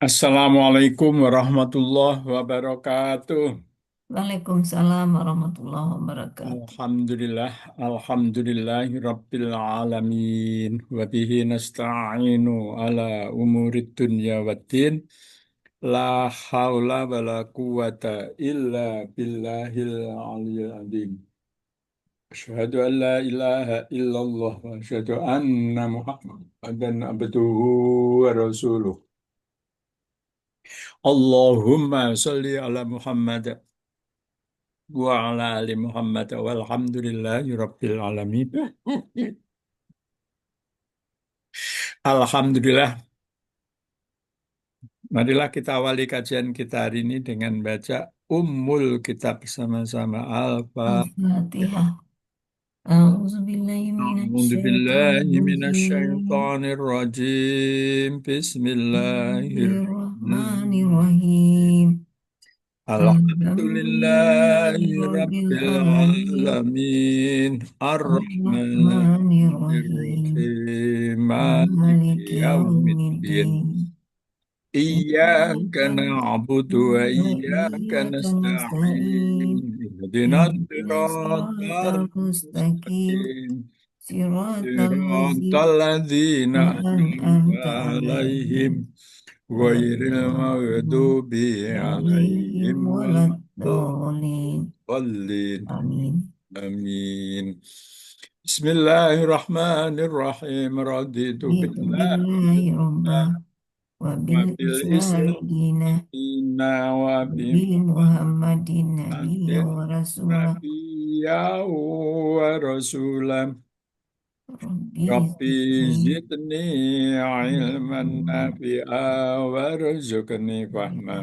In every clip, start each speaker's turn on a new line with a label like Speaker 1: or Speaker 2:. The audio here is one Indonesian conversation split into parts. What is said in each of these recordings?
Speaker 1: Assalamualaikum warahmatullahi wabarakatuh.
Speaker 2: Waalaikumsalam warahmatullahi wabarakatuh.
Speaker 1: Alhamdulillah, alhamdulillahi rabbil alamin. Wa bihi nasta'inu ala umurid dunya waddin. La haula wa la quwata illa billahil aliyil azim. Asyhadu an la ilaha illallah wa asyhadu anna Muhammadan abduhu wa rasuluh. Allahumma salli ala Muhammad wa ala ali Muhammad walhamdulillahi rabbil alamin. Alhamdulillah, marilah kita awali kajian kita hari ini dengan baca Ummul Kitab bersama-sama Al-Fatihah.
Speaker 2: Al-Fatihah. A'udzubillahi
Speaker 1: A'udzu billahi
Speaker 2: minasyaitonirrajim.
Speaker 1: minasyaitonir rajim. Bismillahirrahmanirrahim.
Speaker 2: Bismillahirrahmanirrahim. Alhamdulillahi
Speaker 1: Alhamdulillahi
Speaker 2: rabbil
Speaker 1: rabbil
Speaker 2: alamin.
Speaker 1: alamin. Ar-Rahmanir
Speaker 2: Ar-Rahmanirrahim.
Speaker 1: Rahim. Maliki
Speaker 2: Maliki
Speaker 1: yaumiddin.
Speaker 2: yaumiddin.
Speaker 1: إياك
Speaker 2: Iyyaka
Speaker 1: نعبد
Speaker 2: na'budu wa
Speaker 1: وإياك
Speaker 2: iyyaka
Speaker 1: نستعين
Speaker 2: nasta'in.
Speaker 1: اهدنا
Speaker 2: Ihdinas
Speaker 1: الصراط
Speaker 2: siratal mustaqim.
Speaker 1: المستقيم
Speaker 2: Siratal
Speaker 1: صراط
Speaker 2: ladzina
Speaker 1: الذين أنعمت
Speaker 2: an'amta
Speaker 1: عليهم
Speaker 2: alaihim.
Speaker 1: غير
Speaker 2: Ghairil maghdubi
Speaker 1: المغضوب
Speaker 2: alaihim
Speaker 1: عليهم ولا
Speaker 2: waladdallin.
Speaker 1: الضالين
Speaker 2: Amin.
Speaker 1: آمين بسم الله الرحمن الرحيم رضيت
Speaker 2: Raditu
Speaker 1: بالله
Speaker 2: billahi rabbah wa bil islami
Speaker 1: وبالإسلام
Speaker 2: dinah wa bi Muhammadin nabiyya
Speaker 1: وبمحمد
Speaker 2: wa rasulah.
Speaker 1: نبيا ورسولا
Speaker 2: Rabbi
Speaker 1: ربي
Speaker 2: zidni
Speaker 1: زدني علما
Speaker 2: ilman.
Speaker 1: نافعا وارزقني فهما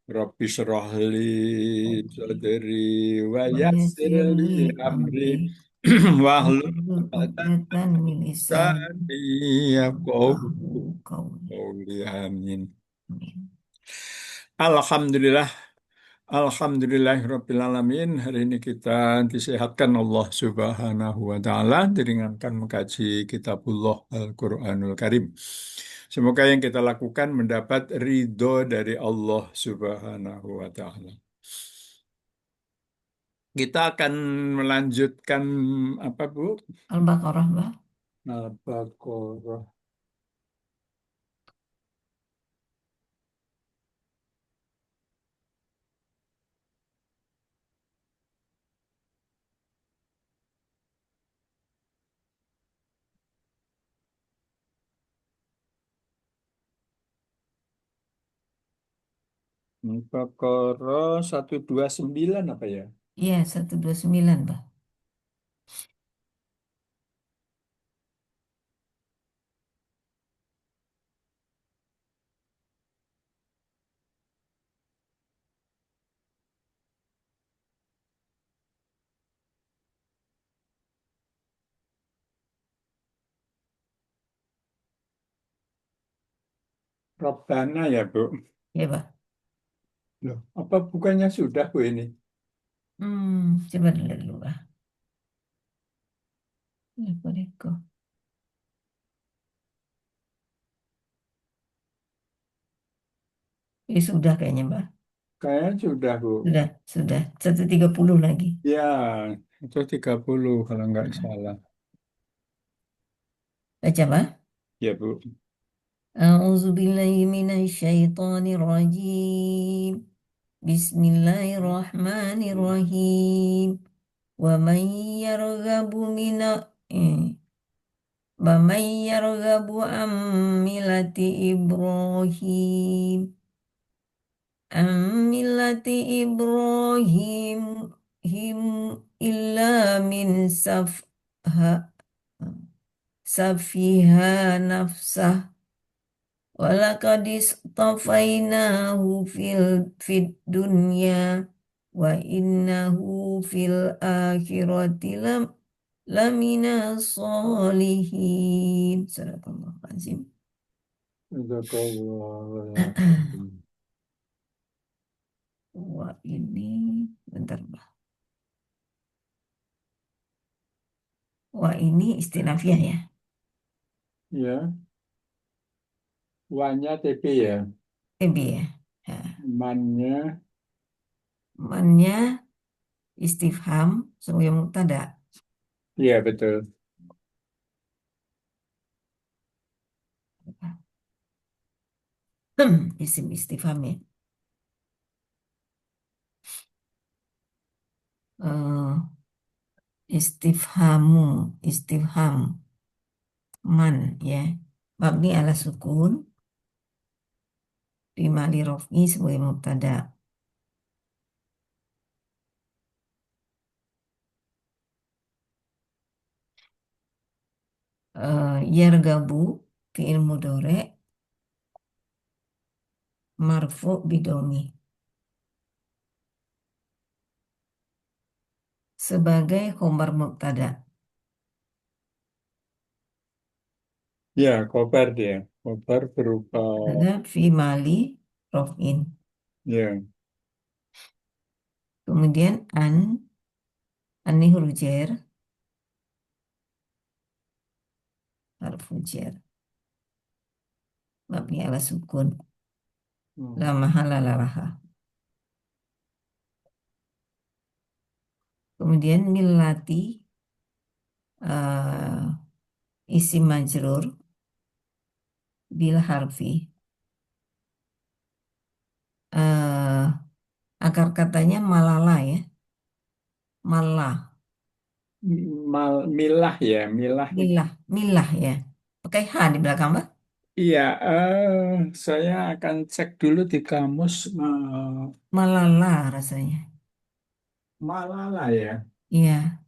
Speaker 1: ربي اشرح لي صدري
Speaker 2: Wa
Speaker 1: ويسر
Speaker 2: yassir
Speaker 1: لي
Speaker 2: li
Speaker 1: أمري
Speaker 2: amri.
Speaker 1: واحلل
Speaker 2: Wahlul
Speaker 1: عقدة
Speaker 2: uqdatan
Speaker 1: من
Speaker 2: min lisani
Speaker 1: لساني يفقهوا
Speaker 2: yafqahu qawli.
Speaker 1: قولي آمين.
Speaker 2: Amin.
Speaker 1: Alhamdulillah, Alhamdulillahirrabbilalamin. Hari ini kita disehatkan Allah Subhanahu wa Ta'ala, diringankan mengkaji Kitabullah Al-Quranul Karim. Semoga yang kita lakukan mendapat ridho dari Allah Subhanahu wa Ta'ala. Kita akan melanjutkan apa Bu?
Speaker 2: Al-Baqarah, Mbak.
Speaker 1: Al-Baqarah. Al-Baqarah 129 apa ya?
Speaker 2: Iya, 129, Mbak.
Speaker 1: Rabbana ya Bu.
Speaker 2: Iya, Mbak.
Speaker 1: Loh, apa bukannya sudah Bu ini?
Speaker 2: Coba dulu, Mbak. Reko. Ini sudah kayaknya, Mbak.
Speaker 1: Kayaknya sudah Bu.
Speaker 2: Sudah. 130 lagi.
Speaker 1: Ya, itu 30 kalau nggak
Speaker 2: Nah,
Speaker 1: salah.
Speaker 2: baca, Mbak.
Speaker 1: Ya Bu.
Speaker 2: A'udzu billahi minasyaitonir rajim. Bismillahirrahmanirrahim. Wa man yarghabu wa man yarghabu an millati Ibrahim him illa min safiha nafsah walaqad istafainahu fid dunya wa innahu fil akhirati lamina solihin. Sadaqallahu azim.
Speaker 1: Jazakallah.
Speaker 2: Wah ini bentar, Mbak. Wah ini istinafiah ya.
Speaker 1: Ya, wanya TP ya.
Speaker 2: TB ya. Ya.
Speaker 1: mannya,
Speaker 2: Mannya istifham sebagai mubtada.
Speaker 1: iya betul.
Speaker 2: Isim istifham ya. Eh, istifhamu, istifham, man ya. Mabni ala sukun, di mali rof'i sebagai mubtada. Yargabu, fi'il mudhari, marfu bidomi. Sebagai khobar mubtada.
Speaker 1: Ya, kobar dia. Kobar berupa,
Speaker 2: Ada fi mali rof'in.
Speaker 1: ya,
Speaker 2: Kemudian an ini huruf jar, harfu jar. Mabni ala sukun. La
Speaker 1: hmm,
Speaker 2: mahala laha. Kemudian millati isim majrur bil harfi. eh Akar katanya malala ya. Malah.
Speaker 1: milah ya, milah itu.
Speaker 2: Milah. Milah ya. Pakai H di belakang, Mbak.
Speaker 1: Iya, saya akan cek dulu di kamus
Speaker 2: Malala rasanya.
Speaker 1: Malala ya.
Speaker 2: Iya.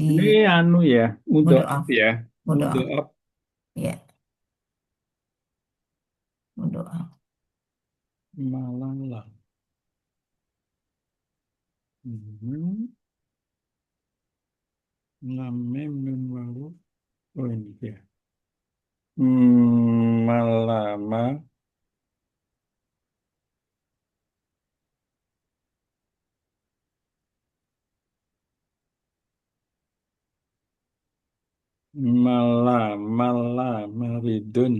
Speaker 1: Ini
Speaker 2: Jadi
Speaker 1: anu ya, mudoab
Speaker 2: mudoaf.
Speaker 1: ya,
Speaker 2: Mudoaf.
Speaker 1: mudoab
Speaker 2: Ya. Mudoaf.
Speaker 1: Malala. Hmm. Lamem mim wawu. Oh ini dia. Malama, maridun.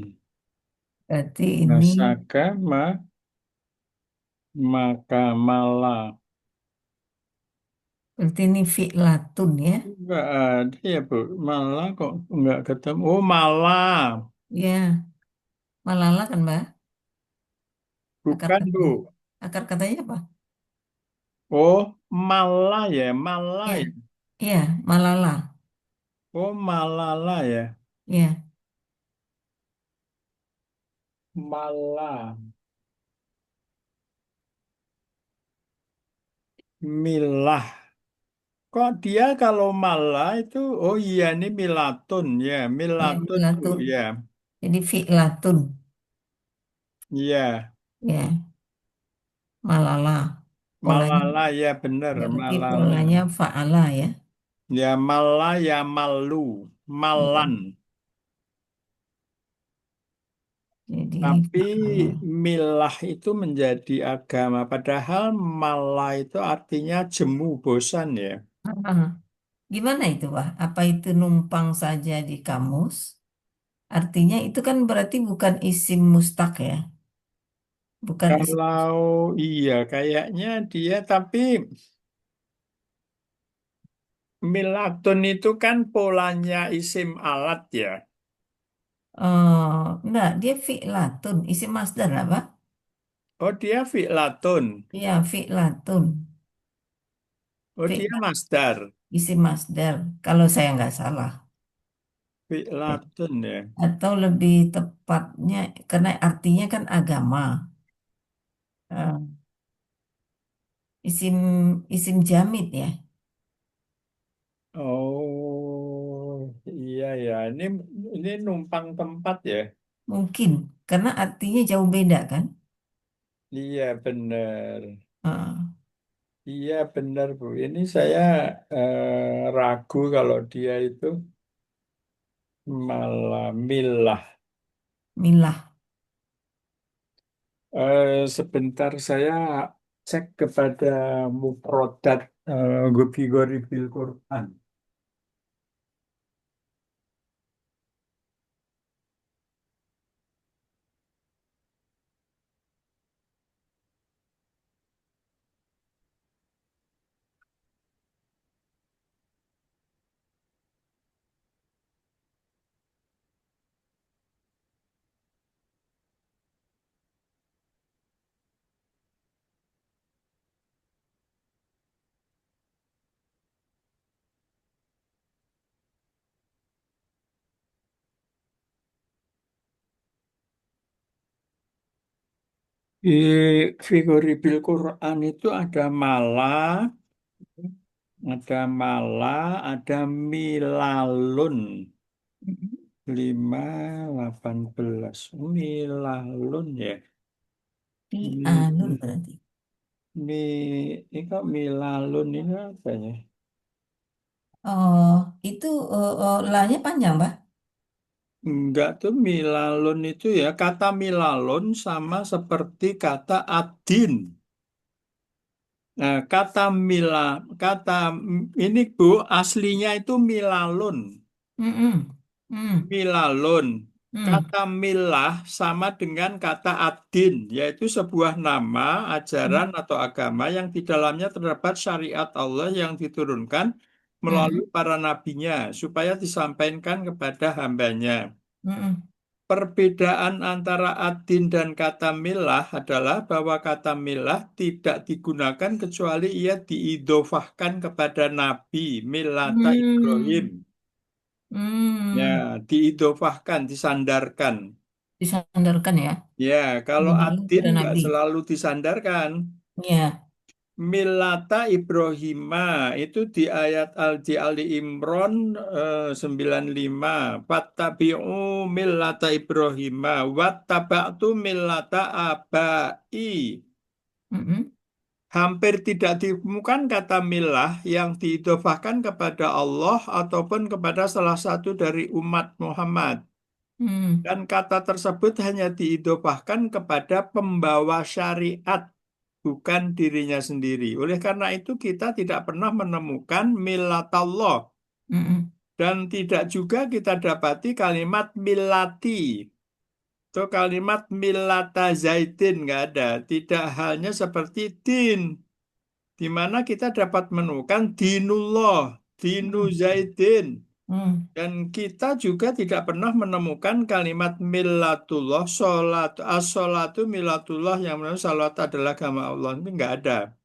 Speaker 2: Berarti ini
Speaker 1: Masaka maka
Speaker 2: berarti ini fi'latun ya.
Speaker 1: enggak ada ya Bu. Malah kok enggak ketemu. Oh malah.
Speaker 2: Ya. Malala kan, Mbak? Akar
Speaker 1: Bukan
Speaker 2: katanya.
Speaker 1: Bu.
Speaker 2: Akar katanya apa?
Speaker 1: Oh malah ya, malah
Speaker 2: Ya.
Speaker 1: ya.
Speaker 2: Iya, Malala.
Speaker 1: Oh malala ya.
Speaker 2: Ya.
Speaker 1: Malah. Milah. Kok dia kalau malah itu, oh iya ini milatun ya,
Speaker 2: Ya,
Speaker 1: milatun Bu
Speaker 2: fi'latun.
Speaker 1: ya,
Speaker 2: Jadi fi'latun.
Speaker 1: iya,
Speaker 2: Ya. Malala. Polanya
Speaker 1: malala ya bener,
Speaker 2: berarti
Speaker 1: malala,
Speaker 2: polanya fa'ala ya.
Speaker 1: ya malah ya malu,
Speaker 2: Ya.
Speaker 1: malan,
Speaker 2: Jadi
Speaker 1: tapi
Speaker 2: fa'ala.
Speaker 1: milah itu menjadi agama, padahal malah itu artinya jemu, bosan ya.
Speaker 2: Ah, gimana itu, Pak? Apa itu numpang saja di kamus? Artinya itu kan berarti bukan isim mustaq ya. Bukan isim.
Speaker 1: Kalau iya, kayaknya dia, tapi milatun itu kan polanya isim alat ya.
Speaker 2: Enggak, dia fi'latun. Isim masdar lah, Pak.
Speaker 1: Oh dia fi'latun.
Speaker 2: Iya, fi'latun.
Speaker 1: Oh dia
Speaker 2: Fi'lat,
Speaker 1: masdar.
Speaker 2: isim masdar. Kalau saya nggak salah.
Speaker 1: Fi'latun ya.
Speaker 2: Atau lebih tepatnya, karena artinya kan agama. Eh, isim isim jamid ya.
Speaker 1: Oh iya ya. Ini numpang tempat ya.
Speaker 2: Mungkin. Karena artinya jauh beda kan.
Speaker 1: Iya benar.
Speaker 2: Eh,
Speaker 1: Iya benar Bu. Ini saya ragu kalau dia itu malah milah.
Speaker 2: milah.
Speaker 1: Sebentar saya cek kepada mufrodat Ghabi Bil Quran. Di figuri bil Quran itu ada milalun.
Speaker 2: Mm-mm.
Speaker 1: 5:18 milalun ya.
Speaker 2: Di Anun
Speaker 1: Mi,
Speaker 2: berarti.
Speaker 1: mi, ini kok milalun ini apa ya?
Speaker 2: Oh, itu lanya panjang, Mbak?
Speaker 1: Enggak tuh milalun itu ya kata milalun sama seperti kata adin. Nah, ini Bu aslinya itu milalun.
Speaker 2: Mm-mm. Mm.
Speaker 1: Milalun.
Speaker 2: Mm.
Speaker 1: Kata milah sama dengan kata adin, yaitu sebuah nama, ajaran, atau agama yang di dalamnya terdapat syariat Allah yang diturunkan melalui
Speaker 2: Mm-mm.
Speaker 1: para nabinya, supaya disampaikan kepada hambanya.
Speaker 2: Mm-mm.
Speaker 1: Perbedaan antara adin dan kata milah adalah bahwa kata milah tidak digunakan kecuali ia diidofahkan kepada Nabi Millata Ibrahim.
Speaker 2: Mm.
Speaker 1: Ya,
Speaker 2: Mm.
Speaker 1: diidofahkan, disandarkan.
Speaker 2: Disandarkan ya.
Speaker 1: Ya, kalau
Speaker 2: Ibrahim
Speaker 1: adin
Speaker 2: kepada
Speaker 1: nggak
Speaker 2: Nabi.
Speaker 1: selalu disandarkan.
Speaker 2: Ya.
Speaker 1: Millata Ibrahima itu di ayat di Ali Imran 95. Fattabi'u millata Ibrahima wattaba'tu millata abai.
Speaker 2: Mm-mm.
Speaker 1: Hampir tidak ditemukan kata milah yang diidofahkan kepada Allah ataupun kepada salah satu dari umat Muhammad.
Speaker 2: Mm.
Speaker 1: Dan kata tersebut hanya diidofahkan kepada pembawa syariat, bukan dirinya sendiri. Oleh karena itu kita tidak pernah menemukan millatallah.
Speaker 2: Mm-mm.
Speaker 1: Dan tidak juga kita dapati kalimat millati. Atau kalimat millata zaidin, nggak ada. Tidak halnya seperti din, di mana kita dapat menemukan dinullah, dinu
Speaker 2: Mm.
Speaker 1: zaidin.
Speaker 2: Mm.
Speaker 1: Dan kita juga tidak pernah menemukan kalimat millatullah, sholat, as-sholatu millatullah yang menurut salat adalah agama Allah. Ini nggak ada.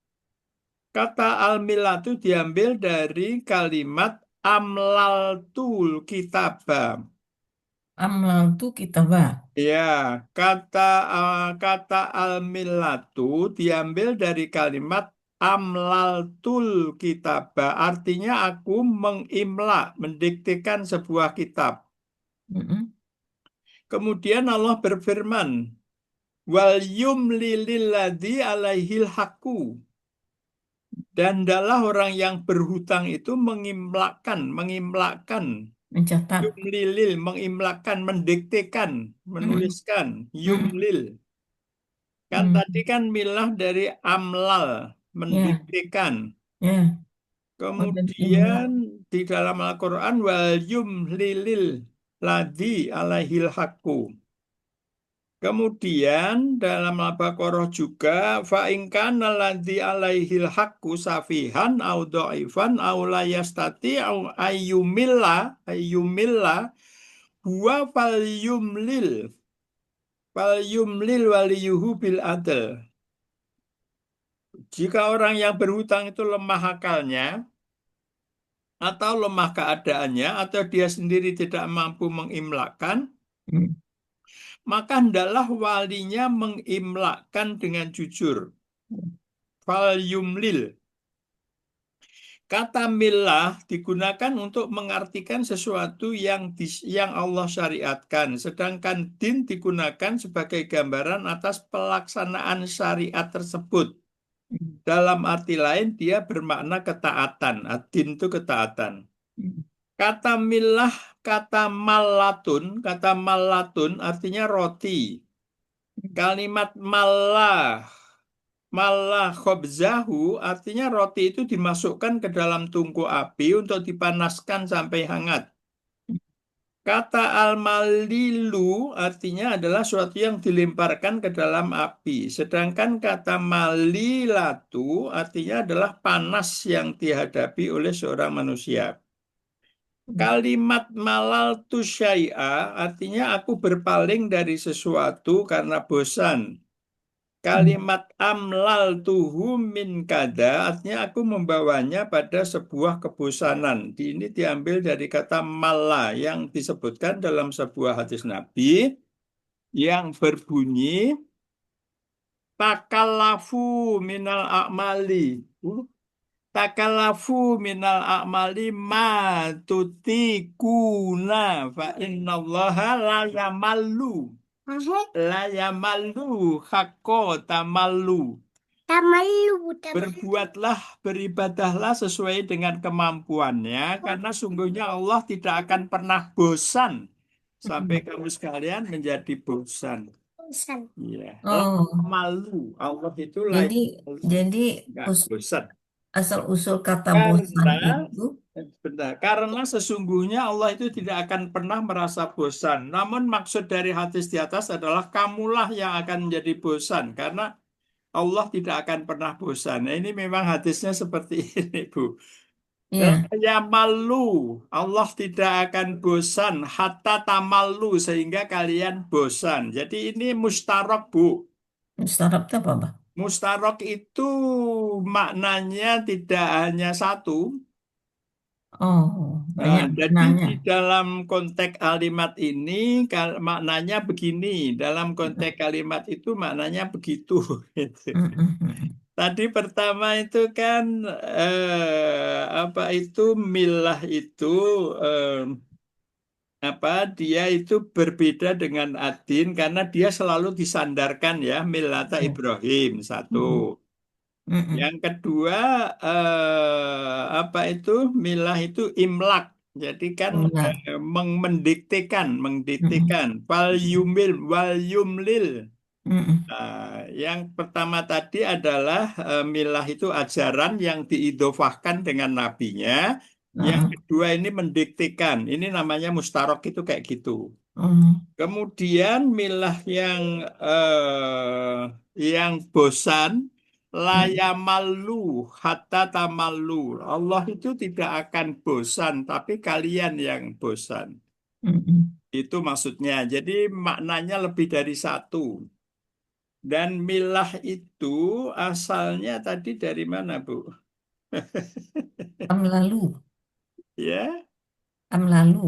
Speaker 1: Kata al-millatu diambil dari kalimat amlaltul kitabah.
Speaker 2: Amlal tu kitabah.
Speaker 1: Ya, kata kata al-millatu diambil dari kalimat amlaltul kitabah. Artinya aku mengimla, mendiktekan sebuah kitab.
Speaker 2: Mm-mm.
Speaker 1: Kemudian Allah berfirman, wal yumlililladzi alaihil haqqu. Dan adalah orang yang berhutang itu mengimlakan,
Speaker 2: Mencatat.
Speaker 1: yumlilil, mengimlakan, mendiktekan,
Speaker 2: Mm-mm.
Speaker 1: menuliskan,
Speaker 2: Mm-mm.
Speaker 1: yumlil. Kan tadi
Speaker 2: Mm.
Speaker 1: kan milah dari amlal,
Speaker 2: Ya,
Speaker 1: mendiktekan.
Speaker 2: ya. Oh, dan
Speaker 1: Kemudian
Speaker 2: imla.
Speaker 1: di dalam Al-Quran, wal yumlilil ladzi alaihil haqqu. Kemudian dalam Al-Baqarah juga fa'inkan alladzi alaihil haqqu safihan au dhaifan au la yastati'u ayyumilla huwa falyumlil waliyuhu bil adl. Jika orang yang berhutang itu lemah akalnya atau lemah keadaannya atau dia sendiri tidak mampu mengimlakan,
Speaker 2: Mm.
Speaker 1: maka hendaklah walinya mengimlakan dengan jujur. Falyumlil. Kata milah digunakan untuk mengartikan sesuatu yang Allah syariatkan, sedangkan din digunakan sebagai gambaran atas pelaksanaan syariat tersebut. Dalam arti lain, dia bermakna ketaatan. Din itu ketaatan.
Speaker 2: Mm.
Speaker 1: Kata malatun artinya roti. Kalimat malah khobzahu artinya roti itu dimasukkan ke dalam tungku api untuk dipanaskan sampai hangat. Kata al-malilu artinya adalah sesuatu yang dilemparkan ke dalam api. Sedangkan kata malilatu artinya adalah panas yang dihadapi oleh seorang manusia.
Speaker 2: Mm.
Speaker 1: Kalimat malal tu syai'a artinya aku berpaling dari sesuatu karena bosan.
Speaker 2: Mm.
Speaker 1: Kalimat amlal tuhu min kada artinya aku membawanya pada sebuah kebosanan. Ini diambil dari kata malla yang disebutkan dalam sebuah hadis Nabi yang berbunyi Takalafu minal a'mali. Takalafu minal a'mali ma tutikuna fa innallaha la yamallu. La yamallu hakko tamallu. Berbuatlah, beribadahlah sesuai dengan kemampuannya, karena sungguhnya Allah tidak akan pernah bosan sampai
Speaker 2: Mm-mm.
Speaker 1: kamu sekalian menjadi bosan. Iya,
Speaker 2: Oh,
Speaker 1: malu. Allah itu
Speaker 2: jadi
Speaker 1: layak malu,
Speaker 2: jadi
Speaker 1: nggak bosan.
Speaker 2: asal usul kata bosan
Speaker 1: Karena,
Speaker 2: itu,
Speaker 1: benar, karena sesungguhnya Allah itu tidak akan pernah merasa bosan. Namun maksud dari hadis di atas adalah kamulah yang akan menjadi bosan, karena Allah tidak akan pernah bosan. Nah, ini memang hadisnya seperti ini, Bu.
Speaker 2: ya,
Speaker 1: Ya malu, Allah tidak akan bosan hatta tamallu sehingga kalian bosan. Jadi ini mustarok, Bu.
Speaker 2: startup itu apa, Bang?
Speaker 1: Mustarok itu maknanya tidak hanya satu.
Speaker 2: Oh,
Speaker 1: Nah,
Speaker 2: banyak
Speaker 1: jadi
Speaker 2: maknanya.
Speaker 1: di dalam konteks kalimat ini maknanya begini. Dalam konteks kalimat itu maknanya begitu. Gitu.
Speaker 2: Mm-mm.
Speaker 1: Tadi pertama itu kan apa itu milah itu eh, apa dia itu berbeda dengan adin karena dia selalu disandarkan ya millata
Speaker 2: Ya.
Speaker 1: Ibrahim satu.
Speaker 2: Mm-mm. Mm-mm.
Speaker 1: Yang kedua apa itu milah itu imlak. Jadi kan
Speaker 2: Benar.
Speaker 1: mendiktekan,
Speaker 2: Mm-mm.
Speaker 1: mendiktekan. Wal yumil, wal yumlil.
Speaker 2: Mm-mm.
Speaker 1: Nah, yang pertama tadi adalah milah itu ajaran yang diidofahkan dengan nabinya. Yang
Speaker 2: Mm-mm.
Speaker 1: kedua ini mendiktekan. Ini namanya mustarok itu kayak gitu.
Speaker 2: Mm.
Speaker 1: Kemudian milah yang bosan
Speaker 2: Mm.
Speaker 1: layamalu hatta tamalu. Allah itu tidak akan bosan, tapi kalian yang bosan.
Speaker 2: Mm-mm.
Speaker 1: Itu maksudnya. Jadi maknanya lebih dari satu. Dan milah itu asalnya tadi dari mana, Bu?
Speaker 2: Am lalu,
Speaker 1: Ya,
Speaker 2: am lalu.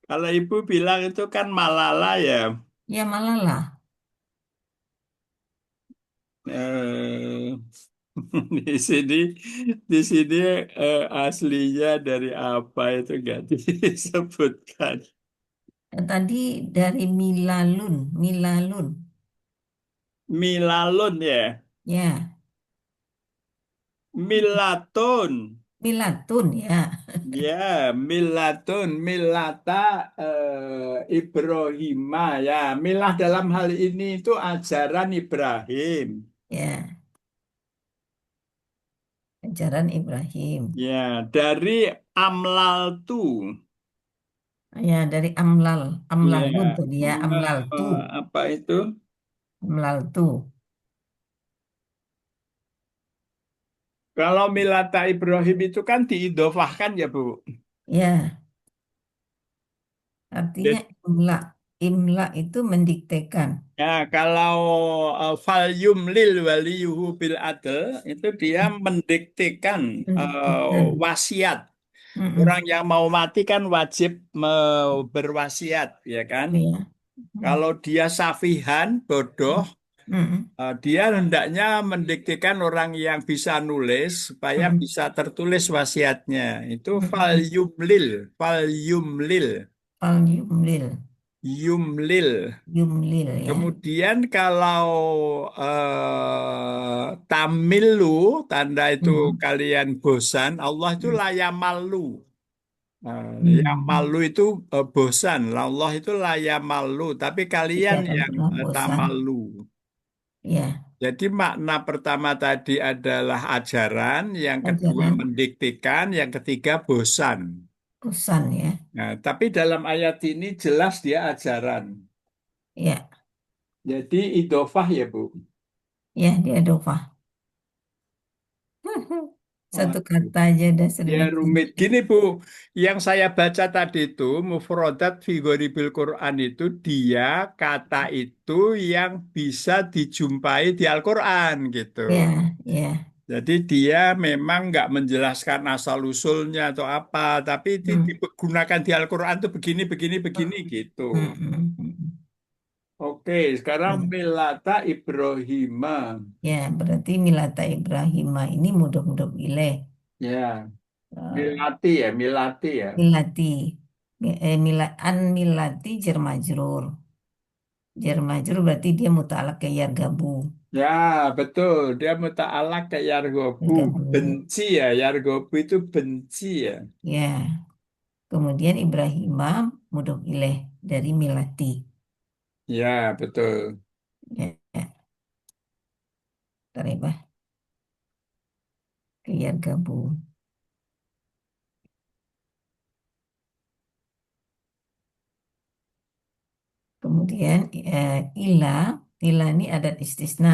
Speaker 1: kalau Ibu bilang itu kan Malala ya.
Speaker 2: Ya malah lah.
Speaker 1: Eh, di sini, di sini aslinya dari apa itu nggak disebutkan.
Speaker 2: Tadi dari milalun, milalun.
Speaker 1: Milalun ya,
Speaker 2: Ya,
Speaker 1: milatun.
Speaker 2: milatun ya.
Speaker 1: Ya, milatun, milata Ibrahima ya. Milah dalam hal ini itu ajaran Ibrahim.
Speaker 2: Ya, ajaran Ibrahim.
Speaker 1: Ya, dari Amlaltu.
Speaker 2: Ya, dari amlal,
Speaker 1: Ya,
Speaker 2: amlalun tadi ya, amlal tu,
Speaker 1: apa itu?
Speaker 2: amlal tu.
Speaker 1: Kalau milata Ibrahim itu kan diidofahkan ya, Bu.
Speaker 2: Ya, artinya
Speaker 1: Jadi,
Speaker 2: imla. Imla itu mendiktekan.
Speaker 1: ya, kalau fal yumlil waliyuhu bil adl itu dia mendiktekan
Speaker 2: Mendiktekan.
Speaker 1: wasiat. Orang
Speaker 2: Mm-mm.
Speaker 1: yang mau mati kan wajib berwasiat, ya kan?
Speaker 2: Ya. Mm.
Speaker 1: Kalau dia safihan, bodoh,
Speaker 2: Mm-mm.
Speaker 1: dia hendaknya mendiktekan orang yang bisa nulis supaya
Speaker 2: Mm-mm.
Speaker 1: bisa tertulis wasiatnya. Itu fal
Speaker 2: Mm-mm.
Speaker 1: yumlil, fal yumlil,
Speaker 2: Fal yumlil,
Speaker 1: yumlil.
Speaker 2: yumlil ya.
Speaker 1: Kemudian kalau tamilu, tanda itu
Speaker 2: Mm.
Speaker 1: kalian bosan, Allah itu
Speaker 2: Mm.
Speaker 1: layamalu. Nah, yang
Speaker 2: Mm.
Speaker 1: malu itu bosan. Allah itu layak malu, tapi
Speaker 2: Tidak
Speaker 1: kalian
Speaker 2: akan
Speaker 1: yang
Speaker 2: pernah
Speaker 1: tak
Speaker 2: bosan.
Speaker 1: malu.
Speaker 2: Ya,
Speaker 1: Jadi makna pertama tadi adalah ajaran, yang kedua
Speaker 2: ajaran
Speaker 1: mendiktekan, yang ketiga bosan.
Speaker 2: bosan ya.
Speaker 1: Nah, tapi dalam ayat ini jelas dia ajaran.
Speaker 2: Ya,
Speaker 1: Jadi idofah ya, Bu.
Speaker 2: ya dia dofa. Satu
Speaker 1: Waduh.
Speaker 2: kata aja udah
Speaker 1: Ya
Speaker 2: sedikit.
Speaker 1: rumit. Gini Bu, yang saya baca tadi itu mufrodat fi ghoribil Quran itu dia kata itu yang bisa dijumpai di Al-Quran gitu.
Speaker 2: Ya, ya.
Speaker 1: Jadi dia memang nggak menjelaskan asal-usulnya atau apa, tapi itu
Speaker 2: Hmm.
Speaker 1: digunakan di Al-Quran itu begini, begini, begini gitu.
Speaker 2: Hmm, hmm, hmm.
Speaker 1: Oke, sekarang
Speaker 2: Ya,
Speaker 1: Milata Ibrahima.
Speaker 2: ya, berarti milata Ibrahima ini mudhof ilaih.
Speaker 1: Ya,
Speaker 2: Eh,
Speaker 1: Milati ya, Milati ya.
Speaker 2: milati. An milati jar majrur. Jar majrur berarti dia mutalak ke yargabu.
Speaker 1: Ya, betul. Dia muta'alaq ke Yargobu.
Speaker 2: Yargabu.
Speaker 1: Benci ya, Yargobu itu benci ya.
Speaker 2: Ya, kemudian Ibrahima mudhof ilaih dari milati.
Speaker 1: Ya, betul.
Speaker 2: Ya, ya. Bentar ya, Bah. Ke yargabu. Kemudian ila ini adat istisna,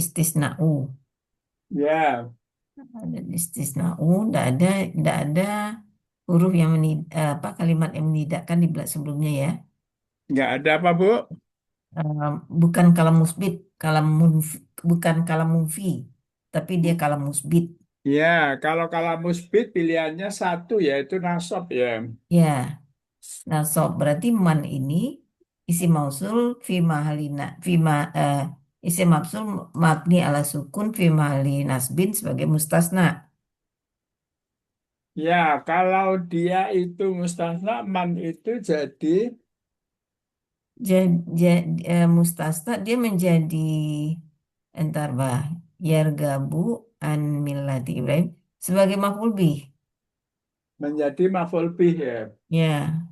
Speaker 2: istisna'u.
Speaker 1: Ya,
Speaker 2: Adat istisna'u, tidak ada huruf yang apa kalimat yang menidakkan di belakang sebelumnya ya.
Speaker 1: nggak ada apa, Bu?
Speaker 2: Eh, bukan kalam musbit, bukan kalam munfi, tapi dia kalam musbit.
Speaker 1: Ya, kalau musbit pilihannya satu yaitu nasab ya.
Speaker 2: Ya, nah berarti man ini isi mausul fi mahalina isi mausul mabni ala sukun fi mahali nasbin sebagai mustasna.
Speaker 1: Ya, kalau dia itu mustasna, man itu jadi
Speaker 2: Jadi, mustasna dia menjadi entar bah yargabu an millati Ibrahim sebagai maf'ul bih.
Speaker 1: menjadi maf'ul bih ya.
Speaker 2: Ya,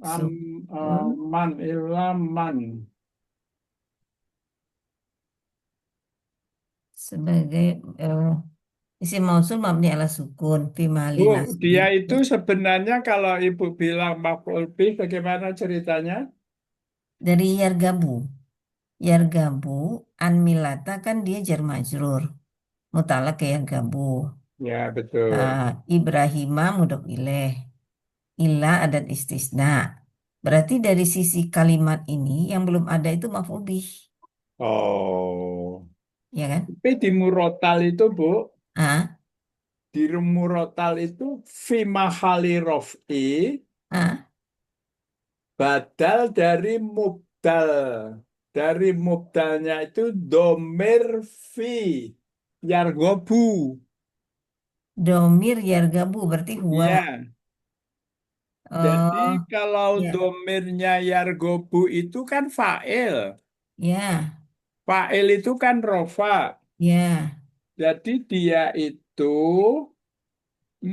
Speaker 1: Am,
Speaker 2: sukun
Speaker 1: man ilaman.
Speaker 2: sebagai eh, isim mausul mabni ala sukun fi mahali
Speaker 1: Bu, dia
Speaker 2: nasbin.
Speaker 1: itu sebenarnya kalau Ibu bilang maf'ul bih, bagaimana ceritanya?
Speaker 2: Dari yargabu. Yargabu an milata kan dia jar majrur. Mutalak ke yargabu.
Speaker 1: Ya, betul.
Speaker 2: Ibrahima mudhof ilaih. Ila adat istisna. Berarti dari sisi kalimat ini yang belum ada itu maf'ul bih,
Speaker 1: Oh.
Speaker 2: ya kan?
Speaker 1: Tapi di murotal itu, Bu,
Speaker 2: Ah,
Speaker 1: di murotal itu fi mahali rof'i
Speaker 2: ah,
Speaker 1: badal dari mubdal. Dari mubdalnya itu domir fi yargobu.
Speaker 2: domir yargabu berarti huwa.
Speaker 1: Iya. Jadi
Speaker 2: Oh,
Speaker 1: kalau
Speaker 2: ya,
Speaker 1: domirnya yargobu itu kan fa'il.
Speaker 2: ya,
Speaker 1: Fa'il itu kan rofa.
Speaker 2: ya.
Speaker 1: Jadi dia itu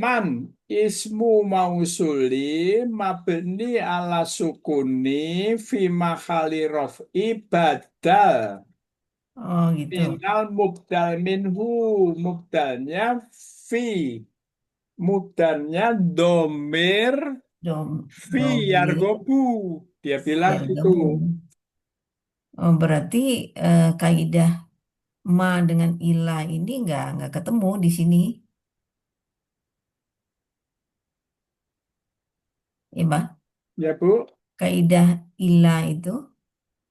Speaker 1: man ismu mausuli mabni ala sukuni fi makhali rof'i badal
Speaker 2: Oh, gitu.
Speaker 1: minal mubdal minhu mubdalnya fi mubdalnya domir fi
Speaker 2: Domir
Speaker 1: yargobu dia bilang itu.
Speaker 2: yargabu. Oh, berarti kaidah ma dengan ila ini nggak ketemu di sini, ya, Mbak?
Speaker 1: Ya, Bu.
Speaker 2: Kaidah ila itu,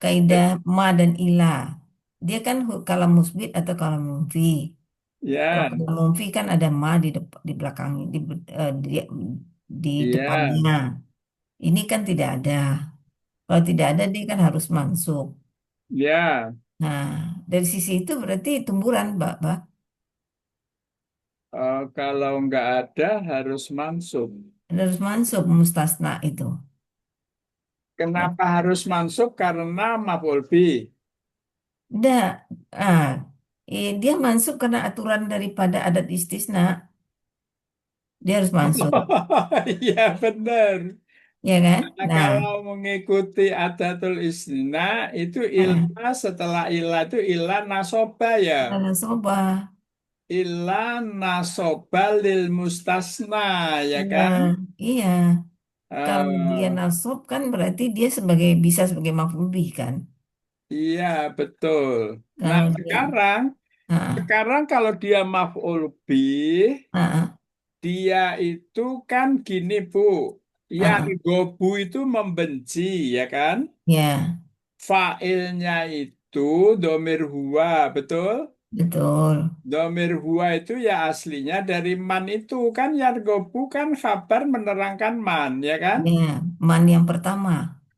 Speaker 2: kaidah
Speaker 1: Ya,
Speaker 2: ma dan ila. Dia kan kalam musbit atau kalam munfi. Kalau
Speaker 1: ya,
Speaker 2: kalam munfi kan ada ma di belakang, di
Speaker 1: iya,
Speaker 2: depannya. Ini kan tidak ada. Kalau tidak ada, dia kan harus mansub.
Speaker 1: ya.
Speaker 2: Nah, dari sisi itu berarti tumburan, Mbak.
Speaker 1: Kalau nggak ada harus mansub.
Speaker 2: Harus mansub mustasna itu. Ya.
Speaker 1: Kenapa harus mansub? Karena maf'ul bih.
Speaker 2: Enggak. Ah, dia mansub karena aturan daripada adat istisna. Dia harus mansub.
Speaker 1: Iya benar.
Speaker 2: Ya kan?
Speaker 1: Nah,
Speaker 2: Nah,
Speaker 1: kalau mengikuti adatul isna itu
Speaker 2: ah,
Speaker 1: ilah setelah ilah itu ilah nasoba ya.
Speaker 2: karena soba.
Speaker 1: Ilah nasoba lil mustasna ya
Speaker 2: Iya,
Speaker 1: kan?
Speaker 2: iya. Kalau dia
Speaker 1: Eh,
Speaker 2: nasab kan berarti dia bisa sebagai maf'ul bih kan.
Speaker 1: iya betul. Nah
Speaker 2: Kalau dia,
Speaker 1: sekarang
Speaker 2: ah,
Speaker 1: sekarang kalau dia maf'ul bih
Speaker 2: ah,
Speaker 1: dia itu kan gini Bu. Yang
Speaker 2: ah,
Speaker 1: gobu itu membenci ya kan?
Speaker 2: ya,
Speaker 1: Fa'ilnya itu domir huwa, betul?
Speaker 2: betul.
Speaker 1: Domir huwa itu ya aslinya dari man itu kan yargobu kan kabar menerangkan man ya kan?
Speaker 2: Ya, man yang pertama.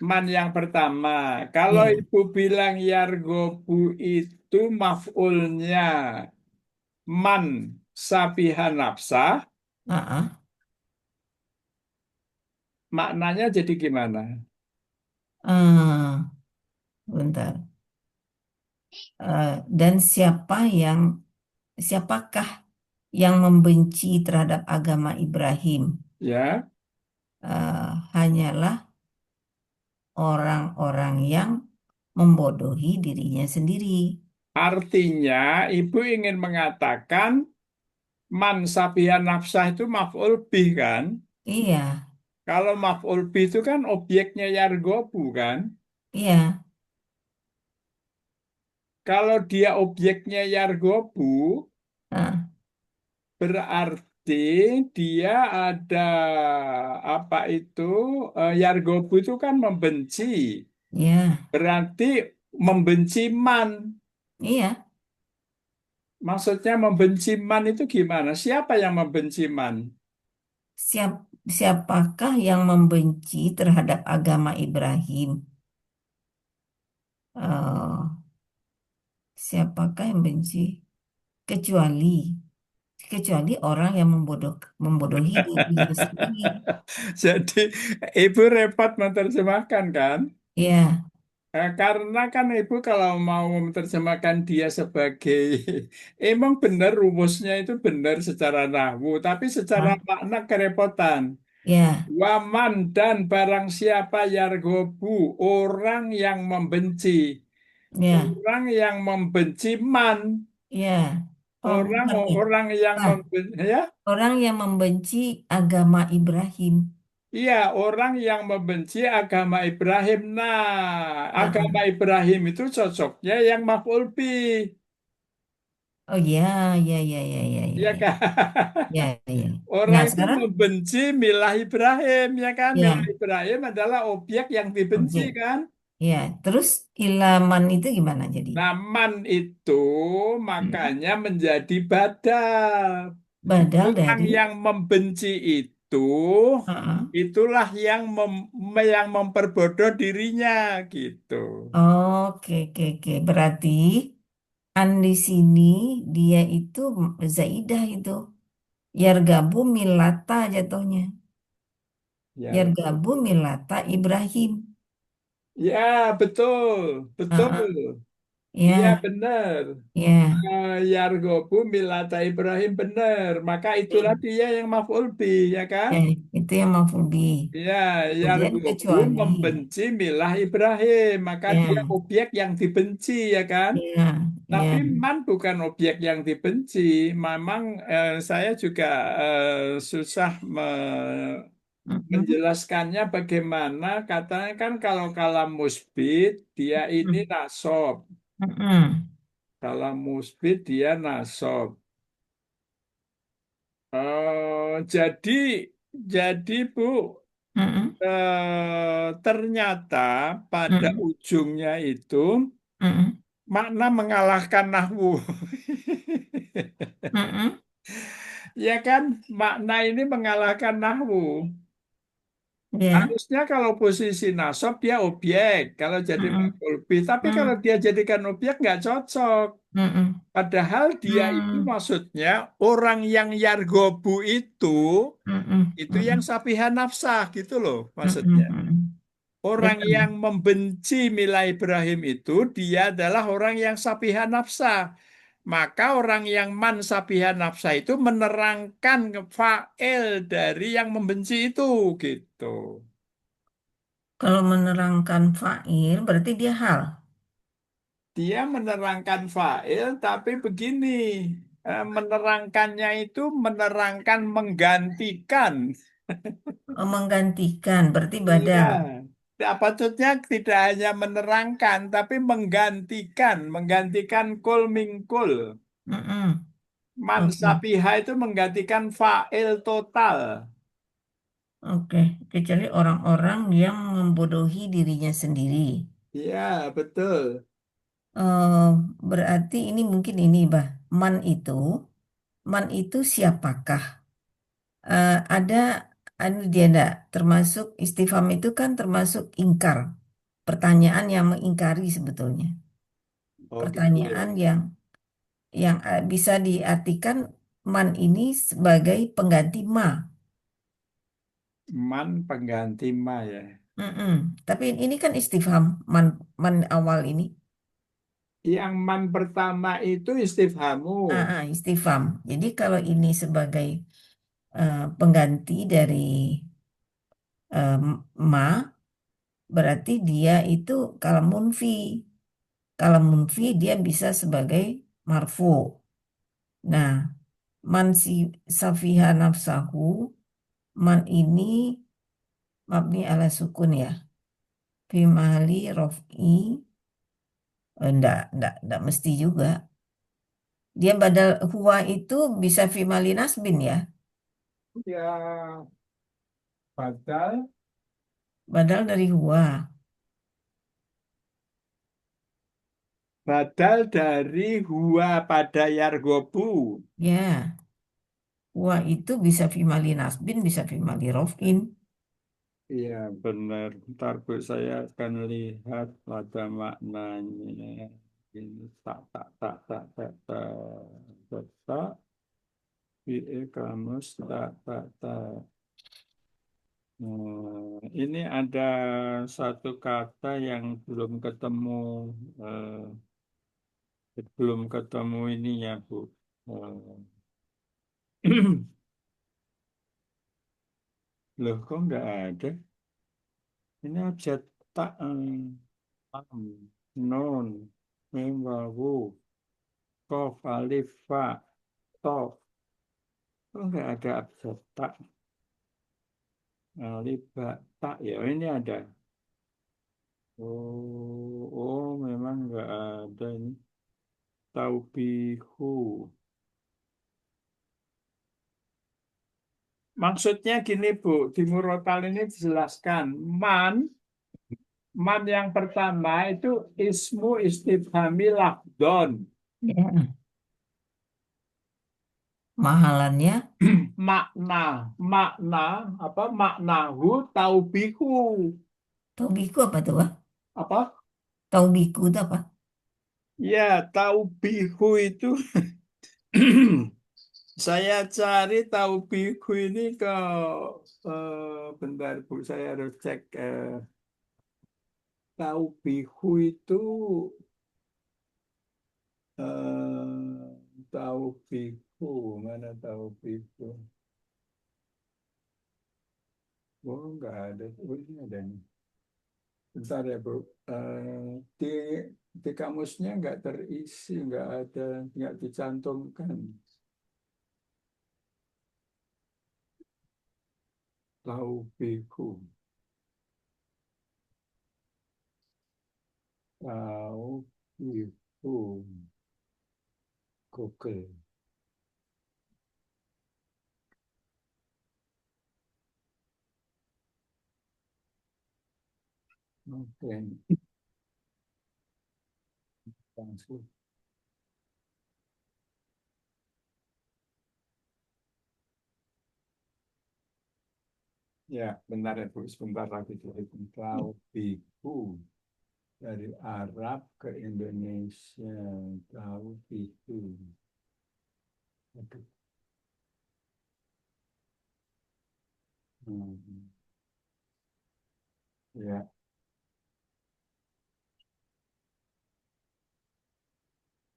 Speaker 1: Man yang pertama. Kalau
Speaker 2: Ya,
Speaker 1: ibu bilang yargobu itu maf'ulnya man sabiha nafsah,
Speaker 2: ah, ah.
Speaker 1: maknanya jadi gimana?
Speaker 2: Ah, bentar. Dan siapakah yang membenci terhadap agama Ibrahim?
Speaker 1: Ya,
Speaker 2: Hanyalah orang-orang yang membodohi dirinya sendiri.
Speaker 1: artinya ibu ingin mengatakan man sabiha nafsah itu maf'ul bih kan?
Speaker 2: Iya,
Speaker 1: Kalau maf'ul bih itu kan objeknya yargobu kan?
Speaker 2: iya.
Speaker 1: Kalau dia objeknya yargobu,
Speaker 2: Ah,
Speaker 1: berarti dia ada apa itu yargobu itu kan membenci.
Speaker 2: iya,
Speaker 1: Berarti membenci man.
Speaker 2: iya.
Speaker 1: Maksudnya membenci man itu gimana? Siapa yang membenci man?
Speaker 2: Siapakah yang membenci terhadap agama Ibrahim? Eh, siapakah yang benci? Kecuali, kecuali orang yang membodohi dirinya sendiri.
Speaker 1: Jadi ibu repot menerjemahkan kan?
Speaker 2: Iya,
Speaker 1: Karena kan ibu kalau mau menerjemahkan dia sebagai emang benar rumusnya itu benar secara nahwu, tapi secara
Speaker 2: ah,
Speaker 1: makna kerepotan.
Speaker 2: iya,
Speaker 1: Waman dan barang siapa yargobu, orang yang membenci.
Speaker 2: iya,
Speaker 1: Orang yang membenci man,
Speaker 2: iya. Oh, bukan ya.
Speaker 1: orang yang
Speaker 2: Nah,
Speaker 1: membenci, ya,
Speaker 2: orang yang membenci agama Ibrahim.
Speaker 1: iya, orang yang membenci agama Ibrahim. Nah,
Speaker 2: Ah,
Speaker 1: agama
Speaker 2: ah.
Speaker 1: Ibrahim itu cocoknya yang maf'ul bih.
Speaker 2: Oh iya, iya, iya, iya, iya, iya,
Speaker 1: Ya
Speaker 2: iya.
Speaker 1: kan?
Speaker 2: Iya, iya.
Speaker 1: Orang
Speaker 2: Nah,
Speaker 1: itu
Speaker 2: sekarang
Speaker 1: membenci milah Ibrahim, ya kan? Milah
Speaker 2: ya,
Speaker 1: Ibrahim adalah objek yang dibenci,
Speaker 2: oke.
Speaker 1: kan?
Speaker 2: Ya, terus ilaman itu gimana jadi?
Speaker 1: Naman itu
Speaker 2: Hmm.
Speaker 1: makanya menjadi badal.
Speaker 2: Badal
Speaker 1: Orang
Speaker 2: dari
Speaker 1: yang membenci itu,
Speaker 2: ah,
Speaker 1: itulah yang yang memperbodoh dirinya, gitu.
Speaker 2: ah. Oke, oke, oke. Berarti an di sini dia itu Zaidah itu. Yargabu Milata jatuhnya.
Speaker 1: Ya,
Speaker 2: Yargabu Milata Ibrahim.
Speaker 1: ya betul,
Speaker 2: Ah,
Speaker 1: betul.
Speaker 2: ah.
Speaker 1: Iya
Speaker 2: Ya,
Speaker 1: benar.
Speaker 2: ya,
Speaker 1: Yargobu milata Ibrahim benar. Maka itulah
Speaker 2: ya,
Speaker 1: dia yang maf'ul bih, ya kan?
Speaker 2: ya. Itu yang mafudi.
Speaker 1: Ya,
Speaker 2: Kemudian
Speaker 1: Yargobu
Speaker 2: kecuali.
Speaker 1: membenci milah Ibrahim. Maka dia
Speaker 2: Ya,
Speaker 1: objek yang dibenci, ya kan?
Speaker 2: ya,
Speaker 1: Tapi
Speaker 2: ya.
Speaker 1: man bukan objek yang dibenci. Memang saya juga susah
Speaker 2: Mm-mm,
Speaker 1: menjelaskannya bagaimana. Katanya kan kalau kalam musbit, dia ini
Speaker 2: mm-mm,
Speaker 1: nasob.
Speaker 2: mm-mm,
Speaker 1: Kalam musbit, dia nasob. Jadi Bu,
Speaker 2: mm-mm,
Speaker 1: ternyata pada
Speaker 2: mm-mm,
Speaker 1: ujungnya itu
Speaker 2: mm-mm,
Speaker 1: makna mengalahkan nahwu.
Speaker 2: mm-mm.
Speaker 1: Ya kan, makna ini mengalahkan nahwu.
Speaker 2: Ya.
Speaker 1: Harusnya kalau posisi nasab dia objek, kalau jadi
Speaker 2: Mm-mm,
Speaker 1: maf'ul bih. Tapi kalau
Speaker 2: mm,
Speaker 1: dia jadikan objek nggak cocok.
Speaker 2: mm-mm,
Speaker 1: Padahal dia itu
Speaker 2: mm,
Speaker 1: maksudnya orang yang yargobu
Speaker 2: mm-mm,
Speaker 1: itu yang
Speaker 2: mm-mm,
Speaker 1: sapihan nafsah gitu loh
Speaker 2: mm-mm,
Speaker 1: maksudnya.
Speaker 2: mm-mm.
Speaker 1: Orang
Speaker 2: Betul.
Speaker 1: yang membenci Mila Ibrahim itu dia adalah orang yang sapihan nafsah. Maka orang yang man sapihan nafsah itu menerangkan fa'il dari yang membenci itu gitu.
Speaker 2: Kalau menerangkan fa'il berarti dia hal.
Speaker 1: Dia menerangkan fa'il tapi begini, menerangkannya itu menerangkan menggantikan.
Speaker 2: Oh, menggantikan berarti
Speaker 1: Iya.
Speaker 2: badal.
Speaker 1: Apa maksudnya tidak hanya menerangkan, tapi menggantikan, menggantikan kul mingkul.
Speaker 2: Mm-mm. Oke,
Speaker 1: Mansapiha itu menggantikan fa'il total.
Speaker 2: oke. Kecuali orang-orang yang membodohi dirinya sendiri.
Speaker 1: Ya, betul.
Speaker 2: Eh, berarti ini mungkin ini, bah. Man itu, man itu siapakah? Ada, anu dia enggak, termasuk istifham itu kan termasuk ingkar. Pertanyaan yang mengingkari sebetulnya.
Speaker 1: Oh gitu ya.
Speaker 2: Pertanyaan yang bisa diartikan man ini sebagai pengganti ma.
Speaker 1: Man pengganti ma ya.
Speaker 2: Mm-mm. Tapi ini kan istifham man, man awal ini.
Speaker 1: Yang man pertama itu istifhamu.
Speaker 2: Istifham. Jadi kalau ini sebagai pengganti dari eh, ma, berarti dia itu kalau munfi. Kalau munfi dia bisa sebagai marfu. Nah, man si safiha nafsahu, man ini mabni ala sukun ya. Fi mahali rof'i, enggak mesti juga. Dia badal huwa itu bisa fi mahali nasbin ya.
Speaker 1: Ya, badal
Speaker 2: Badal dari huwa.
Speaker 1: badal dari huwa pada yargobu.
Speaker 2: Ya, huwa itu bisa fi mahali nasbin, bisa fi mahali rof'in.
Speaker 1: Iya benar. Ntar Bu saya akan lihat pada maknanya. Ini tak tak tak tak tak tak tak tak. Kamus tak tak tak. Ini ada satu kata yang belum ketemu ini ya Bu. Loh kok nggak ada? Ini abjad tak am, non, mim, wawu, kof, alif, fa, to. Kok nggak ada abjad tak, alif, ba, tak ya? Oh, ini ada. Memang nggak ada ini. Taubihu. Maksudnya gini Bu, di murotal ini dijelaskan. Man yang pertama itu ismu istifhami lafdon.
Speaker 2: Ya, mahalannya
Speaker 1: Makna, makna, maknahu taubihu.
Speaker 2: taubiku apa tuh, Wak?
Speaker 1: Apa?
Speaker 2: Taubiku itu apa?
Speaker 1: Ya, taubihu itu saya cari taubihu ini ke bentar Bu, saya harus cek taubihu itu taubihu mana taubihu? Oh, enggak ada. Oh, ini ada nih. Bentar ya, Bu. Di kamusnya nggak terisi, nggak ada, nggak dicantumkan. Taubiku, taubiku, Google. Oke, langsung. Ya, benar ya, Bu. Sebentar lagi dihitung. Taubiku dari Arab ke Indonesia. Taubiku. Aduh. Hmm. Ya,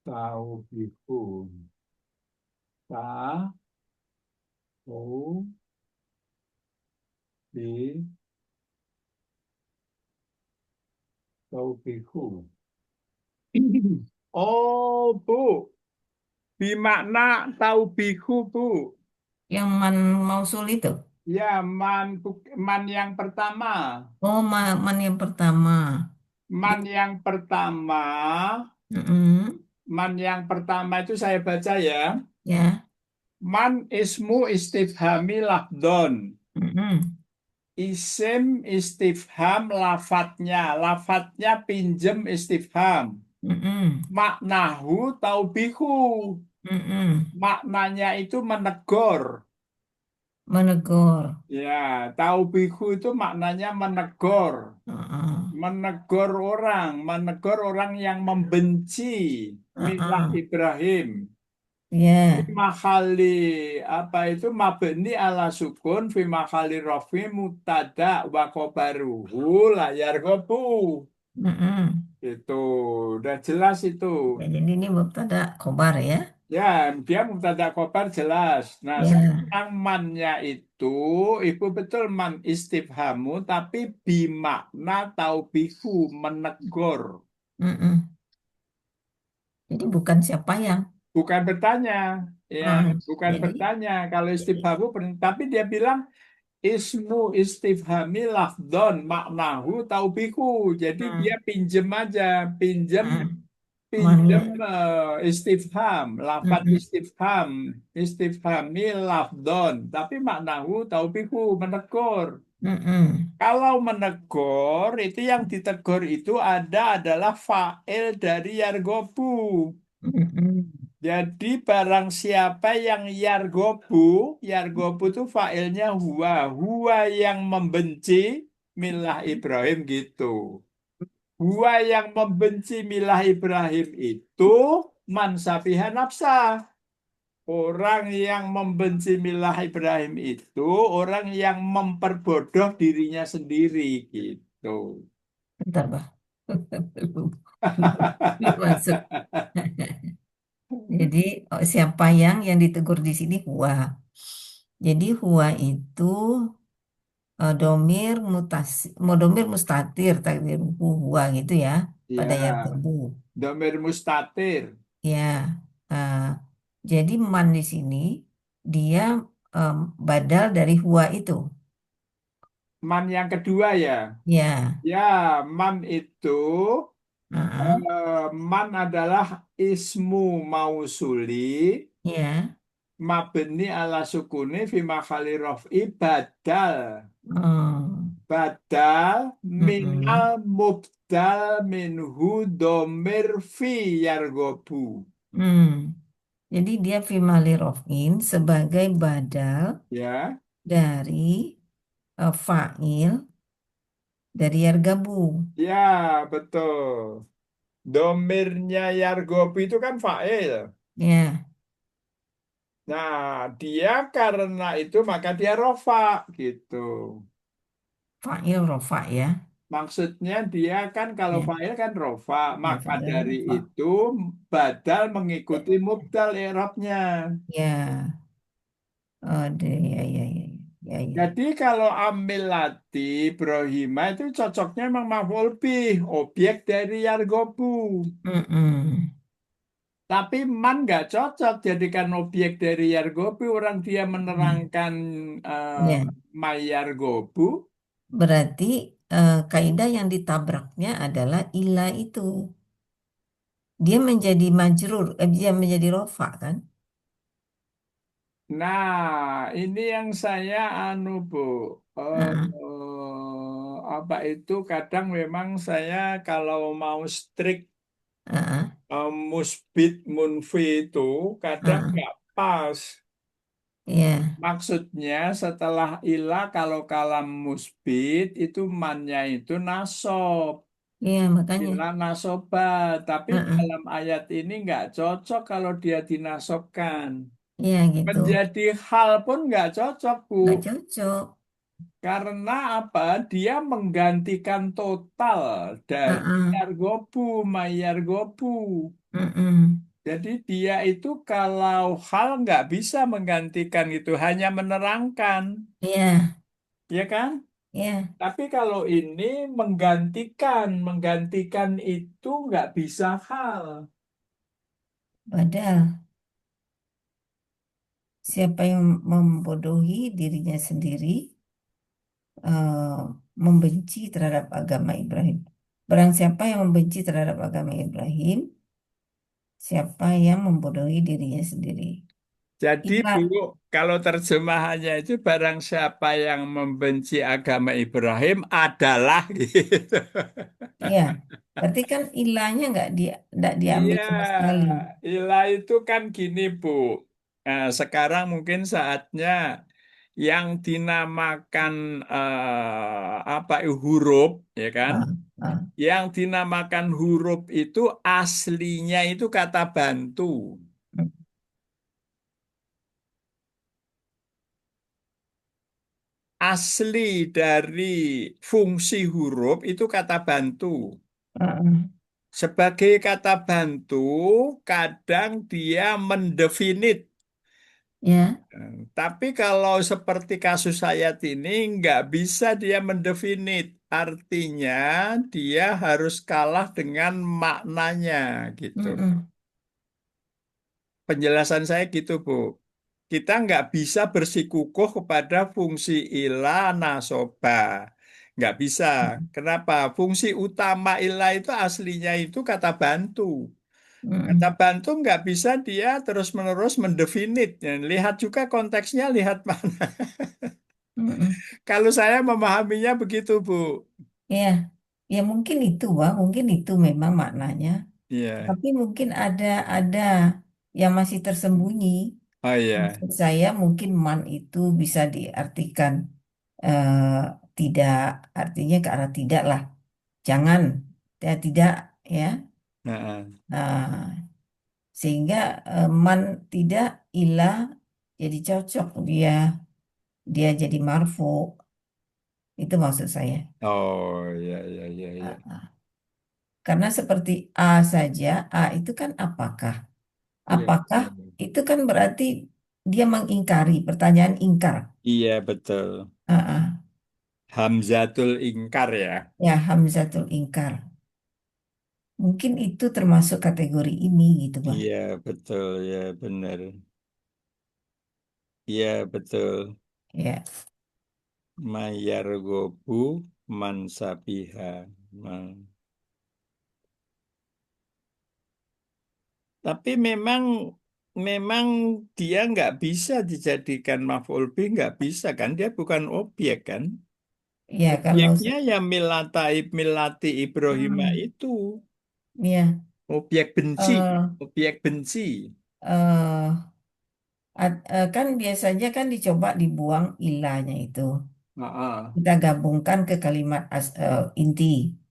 Speaker 1: taubiku. Ta, u, bi, taubiku. Oh, Bu. Bimakna taubiku, Bu.
Speaker 2: Yang man mausul itu.
Speaker 1: Ya, man yang pertama.
Speaker 2: Oh, man yang pertama.
Speaker 1: Man yang pertama,
Speaker 2: Mm-mm.
Speaker 1: man yang pertama itu saya baca ya.
Speaker 2: Ya.
Speaker 1: Man ismu istifhami lafdon.
Speaker 2: Mm-mm.
Speaker 1: Isim istifham lafadznya. Lafadznya pinjem istifham.
Speaker 2: Mm-mm.
Speaker 1: Maknahu taubihu.
Speaker 2: Mm-mm.
Speaker 1: Maknanya itu menegur.
Speaker 2: Menegur.
Speaker 1: Ya, taubihu itu maknanya menegur.
Speaker 2: Uh-uh.
Speaker 1: Menegur orang yang membenci milah
Speaker 2: Uh-uh.
Speaker 1: Ibrahim. Fi
Speaker 2: Ya.
Speaker 1: mahali apa itu mabni ala sukun fi mahali rofi mutada wa khobaruhu layar gobu.
Speaker 2: Mm-mm.
Speaker 1: Itu udah jelas itu.
Speaker 2: Ya, jadi ini mubtada khobar ya.
Speaker 1: Ya, dia mubtada khobar jelas. Nah,
Speaker 2: Ya.
Speaker 1: sekarang mannya itu betul man istifhamu tapi bimakna taubihu menegur.
Speaker 2: Mm-mm. Jadi bukan siapa yang.
Speaker 1: Bukan bertanya, ya,
Speaker 2: Ah,
Speaker 1: bukan
Speaker 2: jadi,
Speaker 1: bertanya. Kalau
Speaker 2: jadi.
Speaker 1: istifhamu, tapi dia bilang ismu istifhami lafdon maknahu taubiku. Jadi dia
Speaker 2: Hmm.
Speaker 1: pinjem aja, pinjem
Speaker 2: Hmm.
Speaker 1: pinjem
Speaker 2: Mannya.
Speaker 1: istifham, lafat
Speaker 2: Mm-mm.
Speaker 1: istifham, istifhami lafdon. Tapi maknahu taubiku menegur.
Speaker 2: Mm-mm.
Speaker 1: Kalau menegur itu yang ditegur itu adalah fa'il dari yargobu.
Speaker 2: Mm-mm.
Speaker 1: Jadi barang siapa yang yargobu itu failnya huwa yang membenci milah Ibrahim gitu. Huwa yang membenci milah Ibrahim itu mansabiha nafsah. Orang yang membenci milah Ibrahim itu orang yang memperbodoh dirinya sendiri gitu.
Speaker 2: Bentar, Bah. Belum, belum masuk. Jadi siapa yang ditegur di sini huwa. Jadi huwa itu domir mutasi, domir mustatir takdir huwa gitu ya pada yang
Speaker 1: Ya,
Speaker 2: tebu.
Speaker 1: domir mustatir.
Speaker 2: Ya, eh, jadi man di sini dia em, badal dari huwa itu.
Speaker 1: Man yang kedua ya.
Speaker 2: Ya,
Speaker 1: Ya, man itu
Speaker 2: heeh,
Speaker 1: man adalah ismu mausuli
Speaker 2: ya,
Speaker 1: mabni ala sukuni fi makhali raf'i badal badal minal
Speaker 2: mm-mm,
Speaker 1: mubdal minhu domir fi yargobu
Speaker 2: hmm. Jadi dia fi mali rofin sebagai badal
Speaker 1: ya
Speaker 2: dari fa'il dari yargabu.
Speaker 1: ya betul domirnya yargobu itu kan fa'il.
Speaker 2: Ya,
Speaker 1: Nah, dia karena itu maka dia rofa gitu.
Speaker 2: fa'il rofa ya.
Speaker 1: Maksudnya dia kan kalau
Speaker 2: Ya,
Speaker 1: fa'il kan rofa,
Speaker 2: ya
Speaker 1: maka
Speaker 2: fa'il
Speaker 1: dari
Speaker 2: rofa.
Speaker 1: itu badal mengikuti mubdal i'rabnya.
Speaker 2: Ya, oh, ya, ya, ya, ya, ya.
Speaker 1: Jadi kalau ambil lati Ibrahimah itu cocoknya memang maf'ul bih, objek dari yargobu.
Speaker 2: Mm-mm.
Speaker 1: Tapi man nggak cocok jadikan objek dari yargobu, orang dia
Speaker 2: Mm.
Speaker 1: menerangkan eh,
Speaker 2: Ya,
Speaker 1: my yargobu.
Speaker 2: berarti kaidah yang ditabraknya adalah ila itu. Dia menjadi majrur, dia menjadi rofa kan?
Speaker 1: Nah, ini yang saya Bu.
Speaker 2: Heeh,
Speaker 1: Apa itu kadang memang saya kalau mau strict
Speaker 2: heeh,
Speaker 1: musbit munfi itu kadang
Speaker 2: heeh.
Speaker 1: nggak pas.
Speaker 2: Iya,
Speaker 1: Maksudnya setelah ilah kalau kalam musbit itu mannya itu nasob.
Speaker 2: iya makanya.
Speaker 1: Ilah nasoba. Tapi
Speaker 2: Heeh.
Speaker 1: dalam ayat ini nggak cocok kalau dia dinasobkan.
Speaker 2: Iya gitu,
Speaker 1: Menjadi hal pun nggak cocok, Bu.
Speaker 2: nggak cocok.
Speaker 1: Karena apa? Dia menggantikan total dari
Speaker 2: Heeh,
Speaker 1: Yargobu, Mayargobu.
Speaker 2: heeh.
Speaker 1: Jadi dia itu kalau hal nggak bisa menggantikan itu, hanya menerangkan,
Speaker 2: Iya,
Speaker 1: ya kan?
Speaker 2: iya,
Speaker 1: Tapi kalau ini menggantikan itu nggak bisa hal.
Speaker 2: padahal siapa yang membodohi dirinya sendiri, eh, membenci terhadap agama Ibrahim. Barang siapa yang membenci terhadap agama Ibrahim, siapa yang membodohi dirinya sendiri.
Speaker 1: Jadi Bu,
Speaker 2: Ilah,
Speaker 1: kalau terjemahannya itu barang siapa yang membenci agama Ibrahim adalah gitu.
Speaker 2: iya. Berarti kan ilahnya nggak diambil
Speaker 1: Iya,
Speaker 2: sama sekali.
Speaker 1: ilah itu kan gini Bu. Sekarang mungkin saatnya yang dinamakan apa huruf, ya kan?
Speaker 2: Ah, ah,
Speaker 1: Yang dinamakan huruf itu aslinya itu kata bantu. Asli dari fungsi huruf itu kata bantu.
Speaker 2: ah, ah.
Speaker 1: Sebagai kata bantu, kadang dia mendefinit.
Speaker 2: Ya,
Speaker 1: Tapi kalau seperti kasus Hayat ini, nggak bisa dia mendefinit. Artinya, dia harus kalah dengan maknanya, gitu.
Speaker 2: mm-mm,
Speaker 1: Penjelasan saya gitu, Bu. Kita nggak bisa bersikukuh kepada fungsi ilah nasoba. Nggak bisa. Kenapa? Fungsi utama ilah itu aslinya itu kata bantu. Kata
Speaker 2: mm-mm,
Speaker 1: bantu nggak bisa dia terus-menerus mendefinit. Ya, lihat juga konteksnya, lihat mana.
Speaker 2: mm-mm.
Speaker 1: Kalau saya memahaminya begitu, Bu.
Speaker 2: Ya, ya mungkin itu, Bang. Mungkin itu memang maknanya.
Speaker 1: Iya.
Speaker 2: Tapi mungkin ada yang masih tersembunyi.
Speaker 1: Oh iya.
Speaker 2: Maksud saya mungkin man itu bisa diartikan eh, tidak, artinya ke arah tidak lah. Jangan, ya tidak, ya.
Speaker 1: Nah,
Speaker 2: Nah, sehingga man tidak ilah jadi cocok dia jadi marfu. Itu maksud saya.
Speaker 1: oh iya, iya, iya, iya.
Speaker 2: Ah, karena seperti A saja, A itu kan apakah?
Speaker 1: Iya,
Speaker 2: Apakah
Speaker 1: betul.
Speaker 2: itu kan berarti dia mengingkari, pertanyaan ingkar.
Speaker 1: Iya, betul.
Speaker 2: Ah, ah.
Speaker 1: Hamzatul ingkar ya.
Speaker 2: Ya, hamzatul ingkar. Mungkin itu termasuk kategori ini gitu, Bang.
Speaker 1: Iya, betul. Ya, benar. Iya, betul.
Speaker 2: Ya,
Speaker 1: Mayar gobu mansabiha. Tapi memang memang dia nggak bisa dijadikan maf'ul bih, nggak bisa kan? Dia bukan objek kan?
Speaker 2: ya kalau
Speaker 1: Objeknya ya milati Ibrahimah
Speaker 2: hmm,
Speaker 1: itu.
Speaker 2: ya
Speaker 1: Objek benci.
Speaker 2: eh
Speaker 1: Objek benci.
Speaker 2: eh, kan biasanya kan dicoba dibuang ilahnya itu.
Speaker 1: Ah,
Speaker 2: Kita gabungkan ke kalimat inti.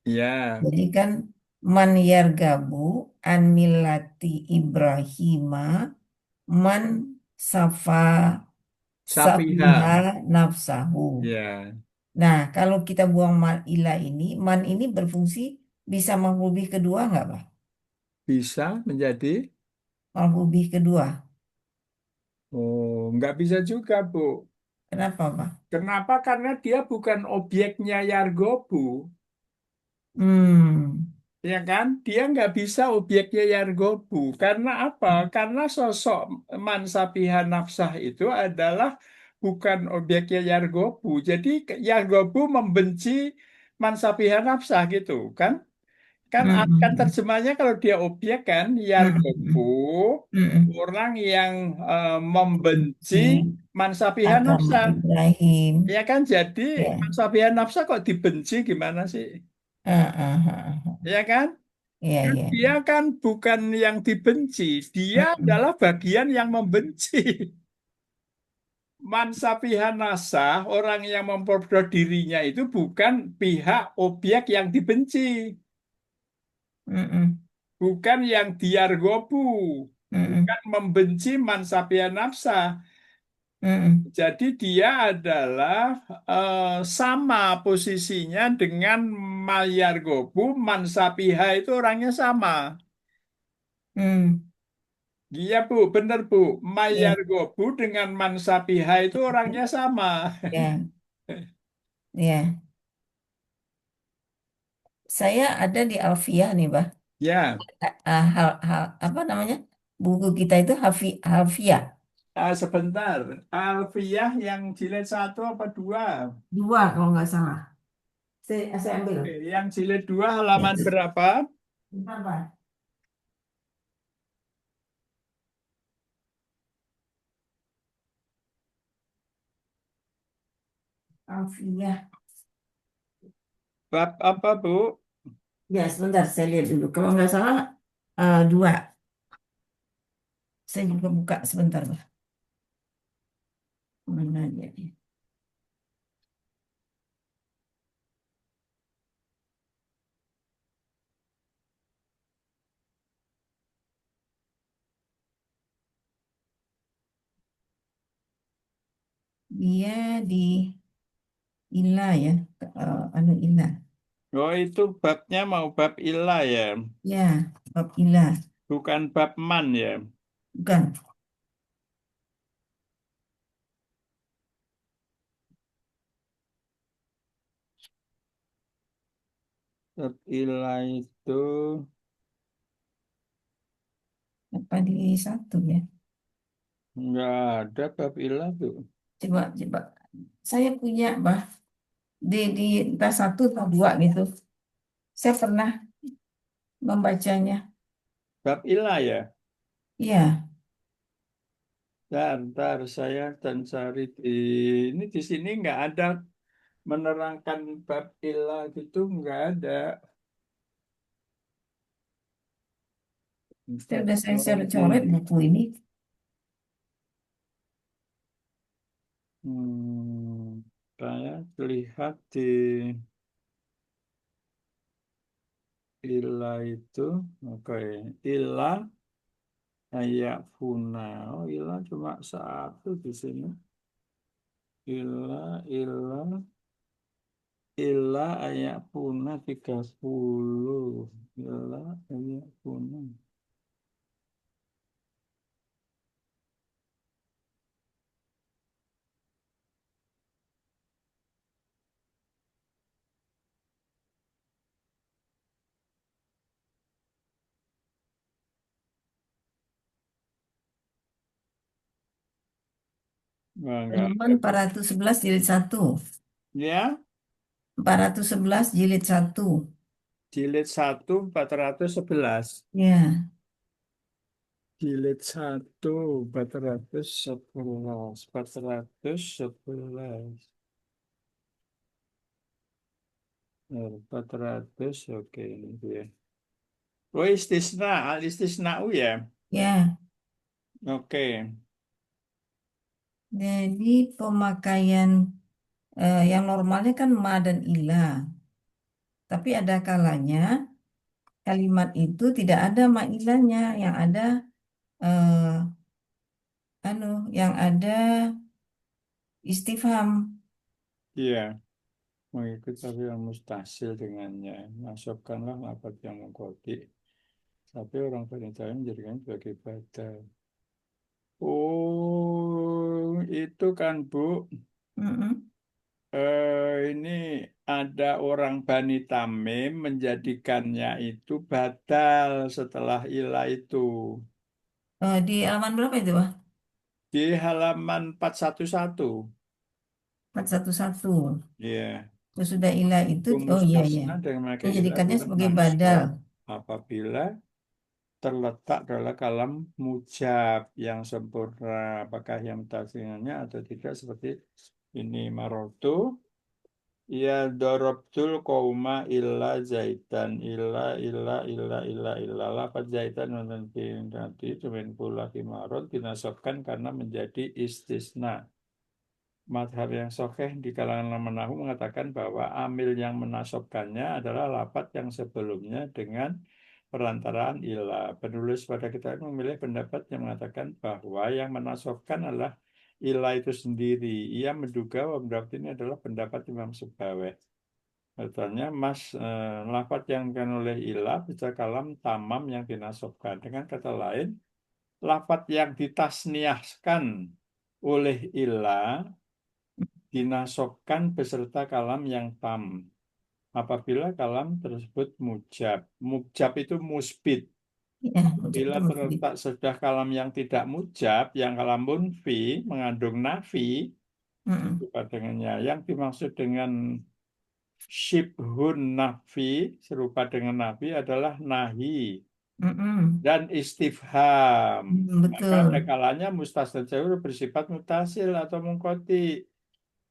Speaker 1: ya,
Speaker 2: Jadi kan man yargabu an millati Ibrahima man safa safiha
Speaker 1: sapiha.
Speaker 2: nafsahu.
Speaker 1: Ya,
Speaker 2: Nah, kalau kita buang ilah ini, man ini berfungsi bisa menghubungi kedua nggak, Pak?
Speaker 1: bisa menjadi.
Speaker 2: Menghubungi kedua.
Speaker 1: Oh, nggak bisa juga, Bu.
Speaker 2: Kenapa, Pak?
Speaker 1: Kenapa? Karena dia bukan objeknya Yargobu.
Speaker 2: Hmm,
Speaker 1: Ya kan? Dia nggak bisa objeknya Yargobu. Karena apa? Karena sosok Mansabiha Nafsah itu adalah bukan objeknya Yargobu. Jadi Yargobu membenci Mansabiha Nafsah gitu kan? Kan
Speaker 2: hmm,
Speaker 1: kan
Speaker 2: hmm,
Speaker 1: terjemahnya kalau dia objek kan
Speaker 2: hmm,
Speaker 1: Yargobu
Speaker 2: hmm, hmm.
Speaker 1: orang yang membenci
Speaker 2: Ini
Speaker 1: Mansabiha
Speaker 2: agama
Speaker 1: Nafsah.
Speaker 2: Ibrahim.
Speaker 1: Ya kan? Jadi
Speaker 2: Ya.
Speaker 1: Mansabiha Nafsah kok dibenci gimana sih?
Speaker 2: Ah, ah, ah, ah.
Speaker 1: Ya kan?
Speaker 2: Iya, iya.
Speaker 1: Dia kan bukan yang dibenci, dia
Speaker 2: Hmm,
Speaker 1: adalah bagian yang membenci. Mansapihan nasah, orang yang memperbudak dirinya itu bukan pihak objek yang dibenci,
Speaker 2: hmm, hmm,
Speaker 1: bukan yang diargobu,
Speaker 2: hmm, hmm,
Speaker 1: bukan membenci mansapihan nafsah.
Speaker 2: hmm, hmm,
Speaker 1: Jadi dia adalah sama posisinya dengan mayargobu, mansapiha itu orangnya sama.
Speaker 2: hmm.
Speaker 1: Iya Bu, benar Bu.
Speaker 2: Iya,
Speaker 1: Mayar Gobu dengan Mansapiha itu orangnya sama.
Speaker 2: ya, ya. Saya ada di Alfiah nih, Bah.
Speaker 1: Ya,
Speaker 2: Apa namanya? Buku kita itu Alfiah.
Speaker 1: sebentar. Alfiyah yang jilid satu apa dua?
Speaker 2: Dua kalau nggak salah. Saya ambil.
Speaker 1: Yang jilid dua
Speaker 2: Ya,
Speaker 1: halaman berapa?
Speaker 2: bentar, Pak. Alfiyah.
Speaker 1: Bab apa, Bu?
Speaker 2: Ya, sebentar saya lihat dulu. Kalau nggak salah dua. Saya juga buka sebentar, Bah. Mana dia? Dia di Ila ya, anu Ila.
Speaker 1: Oh, itu babnya mau bab ilah ya,
Speaker 2: Ya, bab Ila.
Speaker 1: bukan bab man ya.
Speaker 2: Bukan.
Speaker 1: Bab ilah itu
Speaker 2: Apa di satu ya?
Speaker 1: nggak ada bab ilah tuh.
Speaker 2: Coba. Saya punya, Bah, di entah satu atau dua gitu. Saya pernah membacanya.
Speaker 1: Bab ilah ya.
Speaker 2: Iya,
Speaker 1: Ntar saya dan cari ini di sini nggak ada menerangkan bab ilah gitu nggak ada. Ntar
Speaker 2: sudah saya
Speaker 1: tolong di
Speaker 2: coret-coret buku ini.
Speaker 1: saya lihat di ilah itu, oke, ilah kayak funa. Oh, ilah cuma satu di sini. Ilah ayak punah 30. Ilah ayak punah. Enggak
Speaker 2: Halaman
Speaker 1: ada.
Speaker 2: 411 jilid satu.
Speaker 1: Ya,
Speaker 2: 411 jilid satu.
Speaker 1: jilid 1 411.
Speaker 2: Ya,
Speaker 1: Jilid 1 411. 411. 400, oke ini dia. Oh, istisna, al istisna'u ya.
Speaker 2: ya.
Speaker 1: Oke,
Speaker 2: Jadi pemakaian yang normalnya kan ma dan ila. Tapi ada kalanya kalimat itu tidak ada ma ilanya, yang ada eh, yang ada istifham.
Speaker 1: iya. Mengikut tapi yang mustasil dengannya. Masukkanlah lafaz yang mengkoti. Tapi orang Bani Israil menjadikan sebagai badal. Oh, itu kan Bu,
Speaker 2: Mm-mm.
Speaker 1: ini ada orang Bani Tamim menjadikannya itu badal setelah ilah itu.
Speaker 2: Di halaman berapa itu, Pak?
Speaker 1: Di halaman 411.
Speaker 2: 411.
Speaker 1: Ya,
Speaker 2: Sesudah ilah itu, oh iya iya.
Speaker 1: mustasna dengan memakai ilah
Speaker 2: Menjadikannya
Speaker 1: adalah
Speaker 2: sebagai badal.
Speaker 1: mansub apabila terletak dalam kalam mujab yang sempurna. Apakah yang tafsirannya atau tidak seperti ini marotu. Ya dorobtul kauma illa zaitan illa lafaz zaitan nanti cuman pula kimarot dinasabkan karena menjadi istisna. Madhab yang sahih di kalangan ulama nahwu mengatakan bahwa amil yang menasobkannya adalah lafaz yang sebelumnya dengan perantaraan ilah. Penulis pada kitab ini memilih pendapat yang mengatakan bahwa yang menasobkan adalah ilah itu sendiri. Ia menduga bahwa pendapat ini adalah pendapat Imam Subaweh. Katanya lafaz yang kan oleh ilah bisa kalam tamam yang dinasobkan. Dengan kata lain, lafaz yang ditasniahkan oleh ilah dinasobkan beserta kalam yang tam. Apabila kalam tersebut mujab. Mujab itu musbit.
Speaker 2: Ya, ucap
Speaker 1: Bila
Speaker 2: itu mufid.
Speaker 1: terletak sesudah kalam yang tidak mujab, yang kalam munfi, mengandung nafi,
Speaker 2: Mm-mm.
Speaker 1: berupa dengannya. Yang dimaksud dengan syibhun nafi, serupa dengan nafi adalah nahi
Speaker 2: Mm-mm.
Speaker 1: dan istifham. Maka ada
Speaker 2: Betul.
Speaker 1: kalanya mustasna jauh bersifat mutasil atau mengkoti.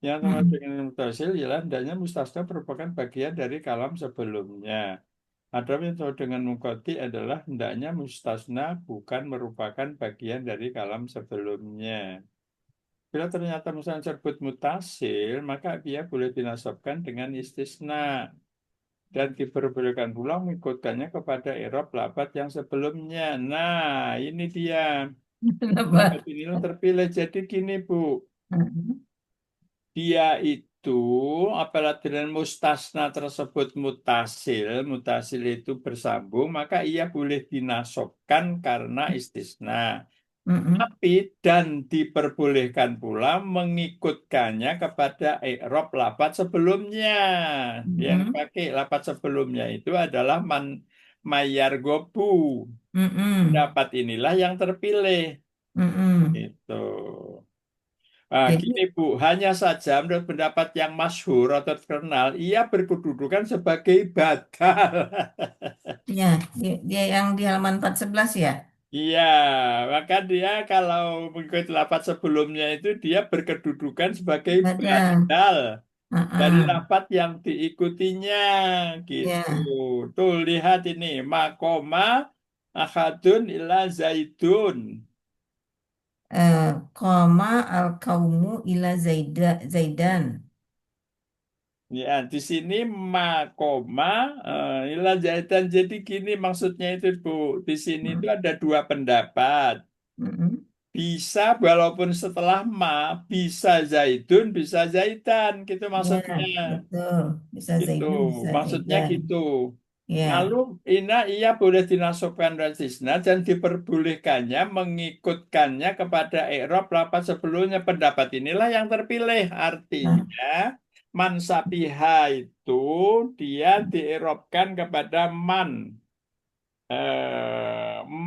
Speaker 1: Yang termasuk
Speaker 2: Mm-mm.
Speaker 1: dengan mutasil ialah hendaknya mustasna merupakan bagian dari kalam sebelumnya. Adapun yang disebut dengan mungkoti adalah hendaknya mustasna bukan merupakan bagian dari kalam sebelumnya. Bila ternyata mustasna tersebut mutasil, maka dia boleh dinasabkan dengan istisna dan diperbolehkan pula mengikutkannya kepada i'rab lafaz yang sebelumnya. Nah, ini dia. Pendapat
Speaker 2: Kenapa?
Speaker 1: inilah terpilih. Jadi gini, Bu.
Speaker 2: Mm-mm.
Speaker 1: Dia itu apabila dengan mustasna tersebut mutasil itu bersambung, maka ia boleh dinasobkan karena istisna.
Speaker 2: Mm-mm.
Speaker 1: Tapi dan diperbolehkan pula mengikutkannya kepada i'rab lafaz sebelumnya. Yang
Speaker 2: Mm-mm.
Speaker 1: pakai lafaz sebelumnya itu adalah mayar gobu.
Speaker 2: Mm-mm.
Speaker 1: Pendapat inilah yang terpilih.
Speaker 2: Mm-mm.
Speaker 1: Itu. Nah, gini
Speaker 2: Jadi
Speaker 1: Bu, hanya saja menurut pendapat yang masyhur atau terkenal, ia berkedudukan sebagai badal.
Speaker 2: ya, dia yang di halaman 411 ya,
Speaker 1: Iya, maka dia kalau mengikuti lafaz sebelumnya itu dia berkedudukan sebagai
Speaker 2: badan.
Speaker 1: badal dari
Speaker 2: Ah,
Speaker 1: lafaz yang diikutinya, gitu.
Speaker 2: ya,
Speaker 1: Tuh lihat ini, makoma ahadun illa zaidun.
Speaker 2: koma al kaumu ila zaidan.
Speaker 1: Ya, di sini makoma illa zaidan. Jadi gini maksudnya itu Bu, di sini itu
Speaker 2: Mm,
Speaker 1: ada dua pendapat.
Speaker 2: mm-mm.
Speaker 1: Bisa walaupun setelah bisa zaidun, bisa zaitan, gitu
Speaker 2: Ya,
Speaker 1: maksudnya.
Speaker 2: betul. Bisa
Speaker 1: Gitu,
Speaker 2: zaidun, bisa
Speaker 1: maksudnya
Speaker 2: zaidan.
Speaker 1: gitu. Lalu
Speaker 2: Ya,
Speaker 1: ia boleh dinasabkan dan istisna dan diperbolehkannya mengikutkannya kepada i'rab lafaz sebelumnya. Pendapat inilah yang terpilih.
Speaker 2: nah,
Speaker 1: Artinya mansabiha itu dia diirobkan kepada man.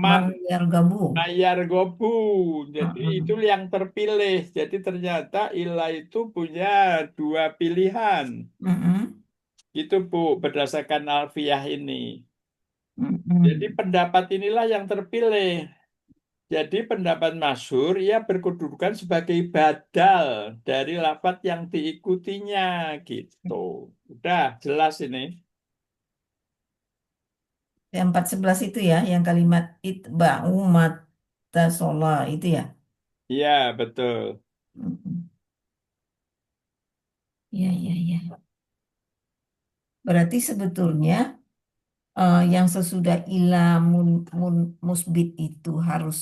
Speaker 1: Man
Speaker 2: man yargabu.
Speaker 1: ayar gobu. Jadi itu
Speaker 2: Mm-mm.
Speaker 1: yang terpilih. Jadi ternyata ilah itu punya dua pilihan.
Speaker 2: Mm-mm.
Speaker 1: Itu Bu, berdasarkan alfiah ini. Jadi
Speaker 2: Mm-mm.
Speaker 1: pendapat inilah yang terpilih. Jadi pendapat masyhur ia berkedudukan sebagai badal dari lafaz yang diikutinya gitu. Udah jelas ini.
Speaker 2: Yang 411 itu ya, yang kalimat itba'u mata sola itu ya.
Speaker 1: Iya, betul.
Speaker 2: Mm-mm. Iya, iya, iya. Berarti sebetulnya yang sesudah musbit itu harus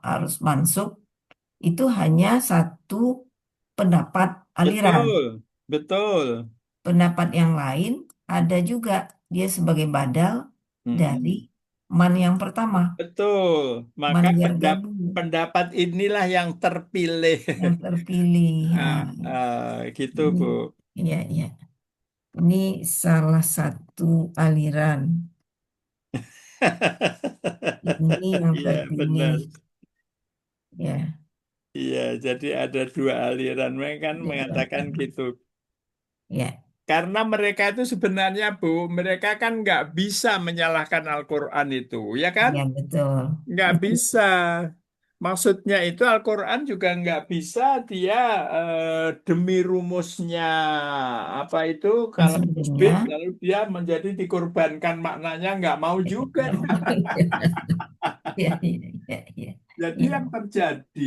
Speaker 2: harus mansub itu hanya satu pendapat aliran.
Speaker 1: Betul. Betul.
Speaker 2: Pendapat yang lain ada juga dia sebagai badal dari
Speaker 1: Mm-mm.
Speaker 2: man yang pertama,
Speaker 1: Betul. Maka
Speaker 2: man yargabu
Speaker 1: pendapat inilah yang terpilih.
Speaker 2: yang terpilih.
Speaker 1: Ah, gitu,
Speaker 2: Ini,
Speaker 1: Bu.
Speaker 2: iya, iya. Ini salah satu aliran. Ini yang
Speaker 1: Iya,
Speaker 2: terpilih.
Speaker 1: benar.
Speaker 2: Ya,
Speaker 1: Iya, jadi ada dua aliran. Mereka kan
Speaker 2: ya,
Speaker 1: mengatakan gitu.
Speaker 2: ya,
Speaker 1: Karena mereka itu sebenarnya, Bu, mereka kan nggak bisa menyalahkan Al-Quran itu, ya kan?
Speaker 2: ya, betul.
Speaker 1: Nggak bisa. Maksudnya itu Al-Quran juga nggak bisa dia demi rumusnya apa itu
Speaker 2: Yang
Speaker 1: kalau
Speaker 2: sebelumnya,
Speaker 1: musbit lalu dia menjadi dikorbankan maknanya nggak mau juga.
Speaker 2: ya, ya, ya, ya,
Speaker 1: Jadi
Speaker 2: ya,
Speaker 1: yang terjadi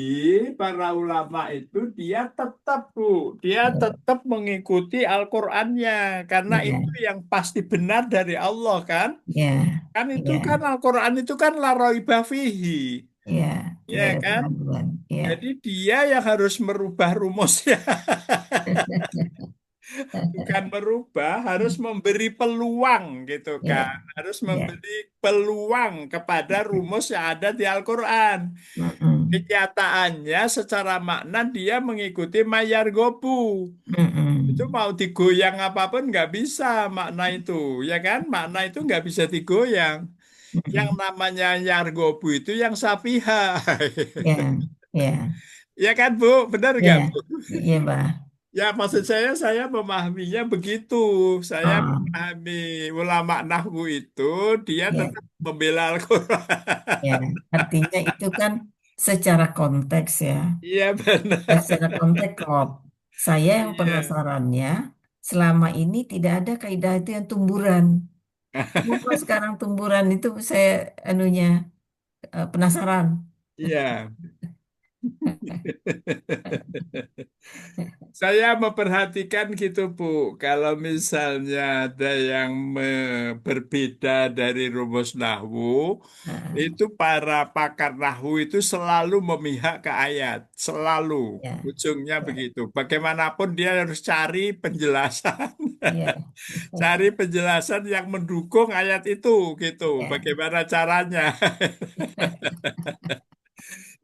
Speaker 1: para ulama itu dia tetap Bu, dia
Speaker 2: ya,
Speaker 1: tetap mengikuti Al-Qur'annya karena itu
Speaker 2: ya,
Speaker 1: yang pasti benar dari Allah kan?
Speaker 2: ya,
Speaker 1: Kan itu kan
Speaker 2: ya,
Speaker 1: Al-Qur'an itu kan la raiba fihi.
Speaker 2: ya, tidak
Speaker 1: Ya
Speaker 2: ada
Speaker 1: kan?
Speaker 2: keraguan. Ya,
Speaker 1: Jadi dia yang harus merubah rumusnya, bukan merubah, harus memberi peluang gitu
Speaker 2: ya,
Speaker 1: kan. Harus
Speaker 2: ya,
Speaker 1: memberi peluang kepada rumus yang ada di Al-Qur'an.
Speaker 2: mm-mm,
Speaker 1: Kenyataannya secara makna dia mengikuti mayar gobu. Itu
Speaker 2: mm-mm,
Speaker 1: mau digoyang apapun nggak bisa makna itu, ya kan? Makna itu nggak bisa digoyang. Yang
Speaker 2: mm-mm.
Speaker 1: namanya nyar gobu itu yang sapiha.
Speaker 2: Ya, ya,
Speaker 1: Ya kan Bu? Benar nggak
Speaker 2: ya,
Speaker 1: Bu?
Speaker 2: iya, Bah.
Speaker 1: Ya maksud saya memahaminya begitu. Saya
Speaker 2: Oh,
Speaker 1: memahami ulama nahwu itu dia
Speaker 2: ya,
Speaker 1: tetap membela Al-Quran.
Speaker 2: ya. Artinya itu kan secara konteks ya.
Speaker 1: Iya
Speaker 2: Secara
Speaker 1: benar.
Speaker 2: konteks kalau saya yang
Speaker 1: Iya.
Speaker 2: penasarannya selama ini tidak ada kaidah itu yang tumburan. Kenapa sekarang tumburan itu saya anunya penasaran.
Speaker 1: Iya. Saya memperhatikan gitu, Bu. Kalau misalnya ada yang berbeda dari rumus nahwu,
Speaker 2: Nah,
Speaker 1: itu para pakar nahwu itu selalu memihak ke ayat, selalu.
Speaker 2: ya,
Speaker 1: Ujungnya
Speaker 2: ya,
Speaker 1: begitu. Bagaimanapun dia harus cari penjelasan,
Speaker 2: ya,
Speaker 1: cari penjelasan yang mendukung ayat itu, gitu.
Speaker 2: ya,
Speaker 1: Bagaimana caranya?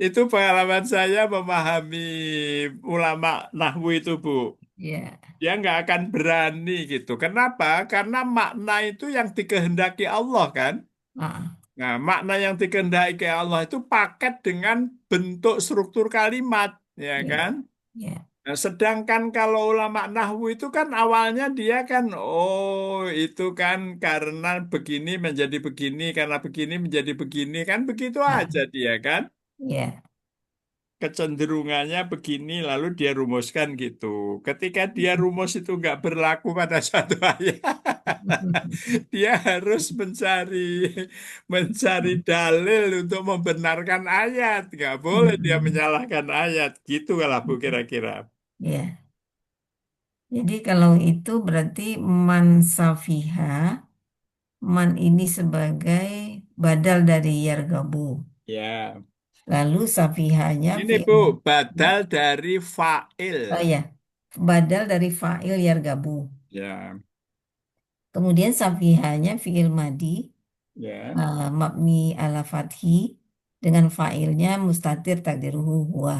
Speaker 1: Itu pengalaman saya memahami ulama nahwu itu, Bu.
Speaker 2: ya,
Speaker 1: Dia nggak akan berani gitu. Kenapa? Karena makna itu yang dikehendaki Allah kan.
Speaker 2: ah,
Speaker 1: Nah, makna yang dikehendaki Allah itu paket dengan bentuk struktur kalimat, ya
Speaker 2: ya,
Speaker 1: kan?
Speaker 2: ya,
Speaker 1: Nah, sedangkan kalau ulama nahwu itu kan awalnya dia kan, oh itu kan karena begini menjadi begini, karena begini menjadi begini, kan begitu
Speaker 2: ah,
Speaker 1: aja dia kan.
Speaker 2: ya.
Speaker 1: Kecenderungannya begini lalu dia rumuskan gitu. Ketika dia rumus itu nggak berlaku pada satu ayat, dia harus mencari dalil untuk membenarkan ayat. Nggak boleh dia menyalahkan ayat. Gitu kalau Bu kira-kira.
Speaker 2: Ya, jadi kalau itu berarti man safiha, man ini sebagai badal dari yargabu.
Speaker 1: Ya,
Speaker 2: Lalu safihanya
Speaker 1: ini
Speaker 2: fi'il.
Speaker 1: Bu,
Speaker 2: Ya.
Speaker 1: badal dari fa'il.
Speaker 2: Oh ya, badal dari fa'il yargabu.
Speaker 1: Ya,
Speaker 2: Kemudian safihanya fi'il madi
Speaker 1: ya,
Speaker 2: mabni ala fathi dengan fa'ilnya mustatir takdiruhu huwa.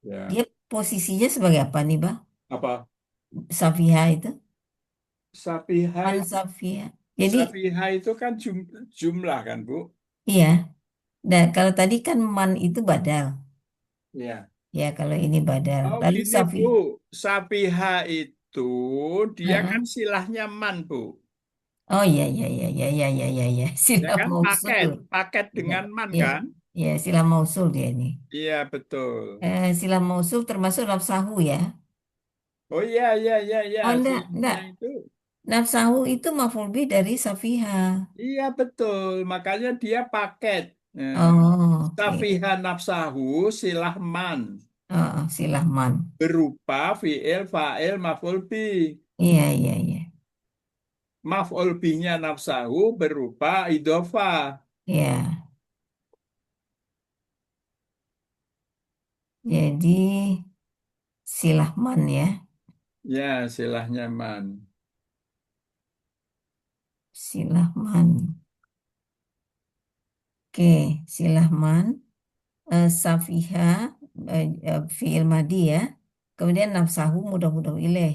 Speaker 1: ya.
Speaker 2: Dia posisinya sebagai apa nih, Bang?
Speaker 1: Apa?
Speaker 2: Safiha itu?
Speaker 1: Safiha
Speaker 2: Man
Speaker 1: itu,
Speaker 2: safiha. Jadi
Speaker 1: safiha itu kan jumlah kan Bu?
Speaker 2: iya, dan kalau tadi kan man itu badal.
Speaker 1: Ya.
Speaker 2: Ya, kalau ini badal.
Speaker 1: Oh
Speaker 2: Lalu
Speaker 1: gini
Speaker 2: safi.
Speaker 1: Bu, Sapiha itu dia kan
Speaker 2: Heeh.
Speaker 1: silahnya man Bu,
Speaker 2: Oh iya iya iya iya iya iya iya iya.
Speaker 1: ya
Speaker 2: Sila
Speaker 1: kan
Speaker 2: mausul.
Speaker 1: paket
Speaker 2: Iya
Speaker 1: dengan man
Speaker 2: iya
Speaker 1: kan?
Speaker 2: iya sila mausul dia ini.
Speaker 1: Iya betul.
Speaker 2: Sila mausul termasuk nafsahu ya.
Speaker 1: Oh iya iya iya iya
Speaker 2: Oh enggak.
Speaker 1: silahnya itu.
Speaker 2: Nafsahu itu maf'ul bih dari safiha.
Speaker 1: Iya betul, makanya dia paket. Nah,
Speaker 2: Oh, oke.
Speaker 1: Safiha nafsahu silah man
Speaker 2: Silah man.
Speaker 1: berupa fiil fa'il maf'ul bi.
Speaker 2: Iya iya iya.
Speaker 1: Maf'ul bihnya nafsahu berupa idhofah.
Speaker 2: Iya. Jadi silah man ya.
Speaker 1: Ya silahnya man.
Speaker 2: Silah man. Oke, silah man. Safiha fi'il madi ya. Kemudian nafsahu mudah-mudah ilaih.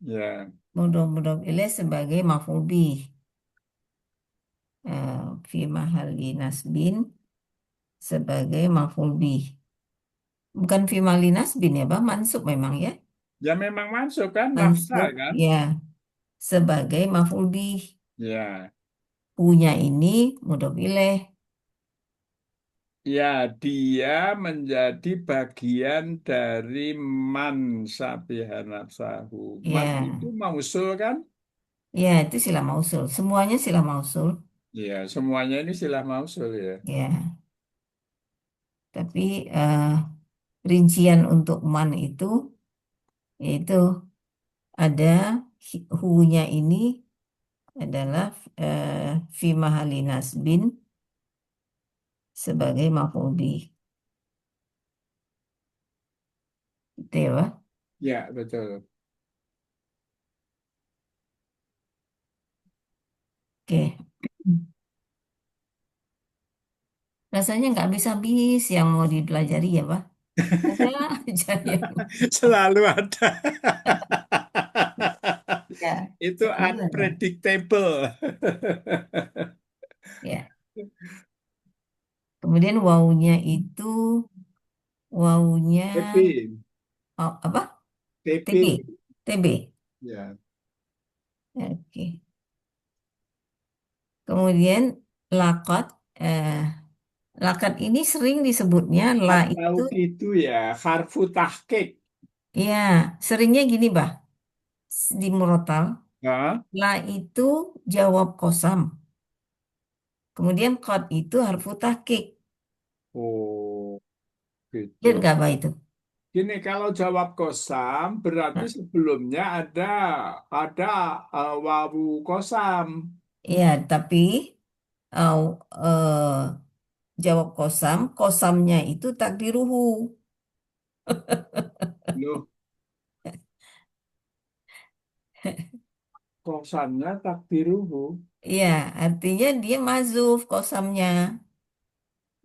Speaker 1: Ya.
Speaker 2: Mudah-mudah ilaih sebagai maf'ul bih. Fi mahalli nasbin sebagai maf'ul bih. Bukan fi mahalli nasbin ya, Bang. Mansub memang ya.
Speaker 1: Ya memang masuk kan nafsa
Speaker 2: Mansub
Speaker 1: kan?
Speaker 2: ya sebagai maf'ul bih.
Speaker 1: Ya,
Speaker 2: Punya ini mudhof ilaih.
Speaker 1: ya dia menjadi bagian dari man sabiha nafsahu. Man itu
Speaker 2: Ya,
Speaker 1: mausul kan?
Speaker 2: ya itu sila mausul. Semuanya sila mausul.
Speaker 1: Ya, semuanya ini silah mausul ya.
Speaker 2: Ya, tapi rincian untuk man itu yaitu ada hu-nya ini adalah fi mahalli nasbin sebagai maf'ul bih. Gitu ya, Pak.
Speaker 1: Ya, betul.
Speaker 2: Oke. Rasanya nggak habis-habis yang mau dipelajari ya, Pak. Ada aja yang
Speaker 1: Selalu ada.
Speaker 2: ya,
Speaker 1: Itu
Speaker 2: selalu ada.
Speaker 1: unpredictable.
Speaker 2: Ya. Kemudian wawunya itu wawunya
Speaker 1: TP,
Speaker 2: apa? TB.
Speaker 1: TP.
Speaker 2: TB.
Speaker 1: Ya,
Speaker 2: Oke. Kemudian lakot eh, Lakat ini sering disebutnya la
Speaker 1: Atau
Speaker 2: itu,
Speaker 1: gitu ya, harfu tahqiq.
Speaker 2: ya seringnya gini bah, di murotal,
Speaker 1: Hah?
Speaker 2: la itu jawab kosam. Kemudian qad itu harfu tahqiq.
Speaker 1: Oh,
Speaker 2: Lihat
Speaker 1: gitu.
Speaker 2: nggak bah itu?
Speaker 1: Gini, kalau jawab kosam berarti
Speaker 2: Nah,
Speaker 1: sebelumnya ada wawu kosam.
Speaker 2: ya, tapi eh, jawab kosam, kosamnya itu takdiruhu.
Speaker 1: Loh, kosamnya takdiruhu.
Speaker 2: Iya, artinya dia mazuf kosamnya.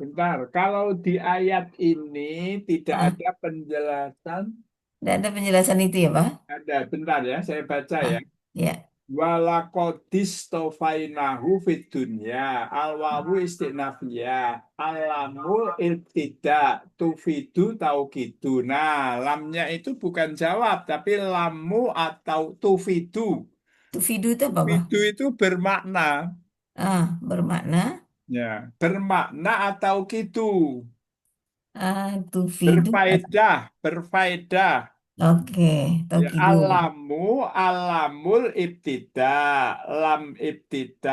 Speaker 1: Bentar, kalau di ayat ini tidak
Speaker 2: Ah,
Speaker 1: ada penjelasan.
Speaker 2: tidak ada penjelasan itu ya, Pak?
Speaker 1: Ada, bentar ya, saya baca ya.
Speaker 2: Ah, ya.
Speaker 1: Walakodis tofainahu fid dunya alwawu istinafiyah alamul ibtida tufidu taukidu. Nah, lamnya itu bukan jawab tapi lamu atau tufidu.
Speaker 2: Tufidu itu apa, Pak?
Speaker 1: Tufidu itu bermakna,
Speaker 2: Bermakna.
Speaker 1: bermakna atau gitu,
Speaker 2: Tufidu.
Speaker 1: berfaedah, berfaedah.
Speaker 2: Oke,
Speaker 1: Ya,
Speaker 2: taukidu.
Speaker 1: alamul ibtida, lam ibtida.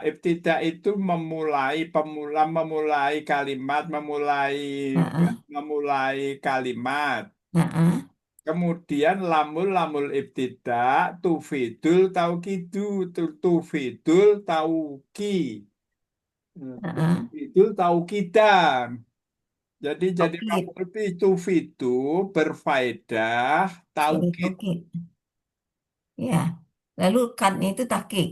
Speaker 1: Ibtida itu memulai, memulai kalimat,
Speaker 2: Ah, ah,
Speaker 1: memulai kalimat.
Speaker 2: ah, ah,
Speaker 1: Kemudian lamul ibtida, tufidul taukidu, tufidul tauki,
Speaker 2: ah, ah.
Speaker 1: tufidul taukidan. Jadi
Speaker 2: Taukid.
Speaker 1: maf'ul itu fitu berfaedah
Speaker 2: Sebagai
Speaker 1: taukid.
Speaker 2: taukid. Ya. Lalu kadnya itu takkik.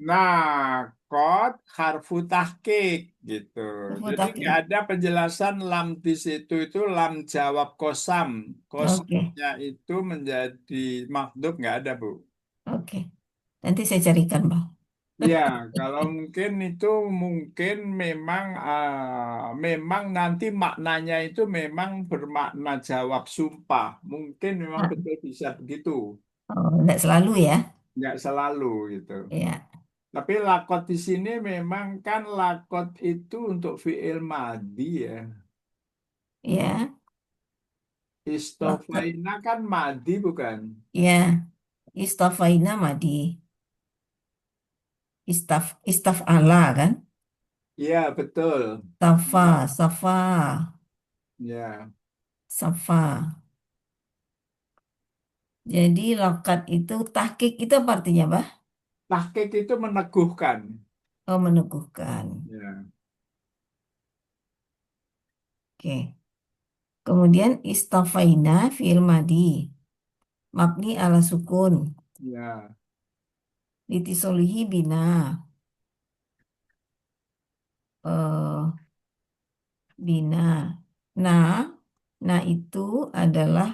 Speaker 1: Nah, kot harfu tahqiq gitu.
Speaker 2: Harfu
Speaker 1: Jadi nggak
Speaker 2: takkik.
Speaker 1: ada penjelasan lam di situ itu lam jawab kosam.
Speaker 2: Oke,
Speaker 1: Kosamnya itu menjadi makhdhuf nggak ada, Bu.
Speaker 2: oke. Nanti saya carikan, Bang.
Speaker 1: Ya, kalau mungkin itu mungkin memang nanti maknanya itu memang bermakna jawab sumpah. Mungkin memang
Speaker 2: Ah,
Speaker 1: betul bisa begitu.
Speaker 2: oh, enggak selalu ya.
Speaker 1: Nggak selalu gitu.
Speaker 2: Ya,
Speaker 1: Tapi lakot di sini memang kan lakot itu untuk fiil madi ya.
Speaker 2: ya. Lakat.
Speaker 1: Istofaina kan madi bukan?
Speaker 2: Ya, istafaina madi. Istaf ala kan?
Speaker 1: Iya betul.
Speaker 2: Safa, safa,
Speaker 1: Ya,
Speaker 2: safa. Jadi lokat itu tahkik itu apa artinya, Bah?
Speaker 1: tahqiq itu meneguhkan.
Speaker 2: Oh, meneguhkan.
Speaker 1: Ya,
Speaker 2: Oke. Kemudian istafaina fi'il madi. Mabni ala sukun.
Speaker 1: ya.
Speaker 2: Litisolihi bina. eh bina. Nah, nah itu adalah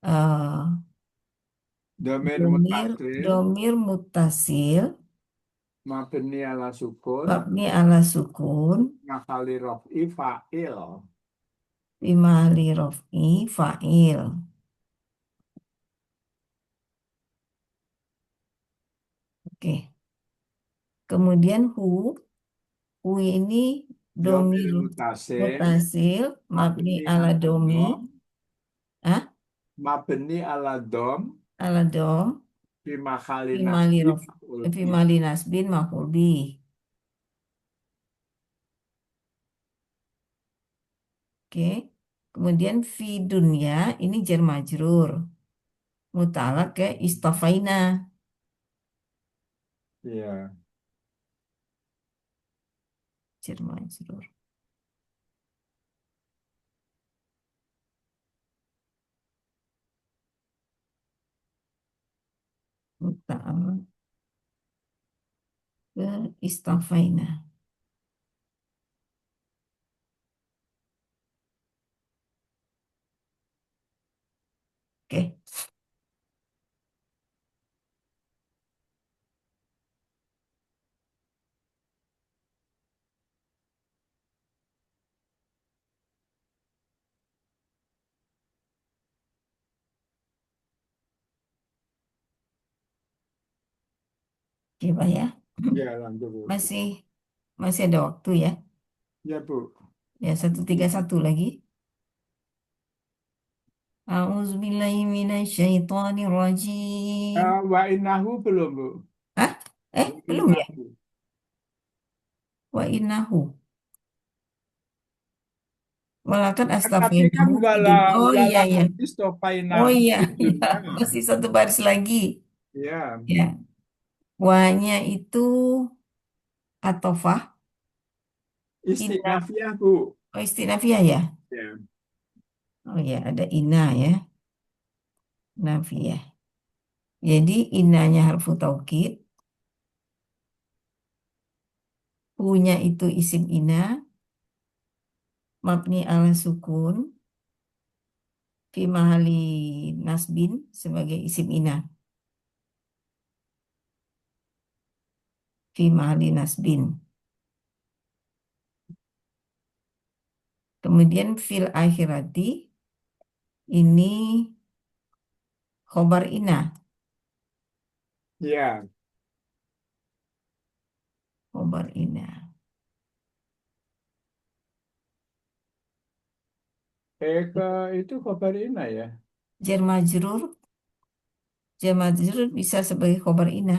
Speaker 2: eh
Speaker 1: Domir
Speaker 2: domir,
Speaker 1: mutasil,
Speaker 2: domir mutasil.
Speaker 1: mabni ala sukun,
Speaker 2: Mabni ala sukun.
Speaker 1: ngakali rof'i fa'il.
Speaker 2: Bimali rof'i fa'il. Oke. Kemudian hu ini domir
Speaker 1: Domir mutasil,
Speaker 2: mutasil mabni
Speaker 1: mabni
Speaker 2: ala
Speaker 1: ala
Speaker 2: domi.
Speaker 1: dom,
Speaker 2: Ah,
Speaker 1: mabni ala dom,
Speaker 2: ala dom.
Speaker 1: fi makhali
Speaker 2: Fimali
Speaker 1: nasbi
Speaker 2: rof.
Speaker 1: maf'ul bih.
Speaker 2: Fimali nasbin maf'ul bih. Oke. Kemudian fi dunya ini jar majrur. Mutalak ke istafaina.
Speaker 1: Iya.
Speaker 2: Jar majrur. Mutalak ke istafaina. Oke. Oke, Pak ya.
Speaker 1: Ya, lanjut. Bu.
Speaker 2: Masih masih ada waktu ya.
Speaker 1: Ya, Bu.
Speaker 2: Ya, 131 lagi. A'udzubillahiminasyaitonirrajim.
Speaker 1: Wa innahu belum, Bu.
Speaker 2: Hah?
Speaker 1: Wa
Speaker 2: Belum ya?
Speaker 1: innahu.
Speaker 2: Wa innahu. Walakan
Speaker 1: Kan tadi kan
Speaker 2: astaghfirullah.
Speaker 1: wala
Speaker 2: Oh iya,
Speaker 1: wala
Speaker 2: iya.
Speaker 1: hadis
Speaker 2: Oh
Speaker 1: tofainahu
Speaker 2: iya, iya.
Speaker 1: bidurnya.
Speaker 2: Masih satu baris lagi.
Speaker 1: Ya,
Speaker 2: Ya. Wanya itu atofah. Inna.
Speaker 1: istinafiyah, Bu.
Speaker 2: Oh, istinafiyah ya?
Speaker 1: Ya.
Speaker 2: Oh ya, ada ina ya. Nafiyah. Jadi inanya harfu taukid. Punya itu isim ina. Mabni ala sukun. Fi mahali nasbin sebagai isim ina. Fi mahali nasbin. Kemudian fil akhirati ini khobar ina.
Speaker 1: Ya.
Speaker 2: Khobar ina.
Speaker 1: Ke itu kabar ina ya.
Speaker 2: Jar majrur. Jar majrur bisa sebagai khobar ina.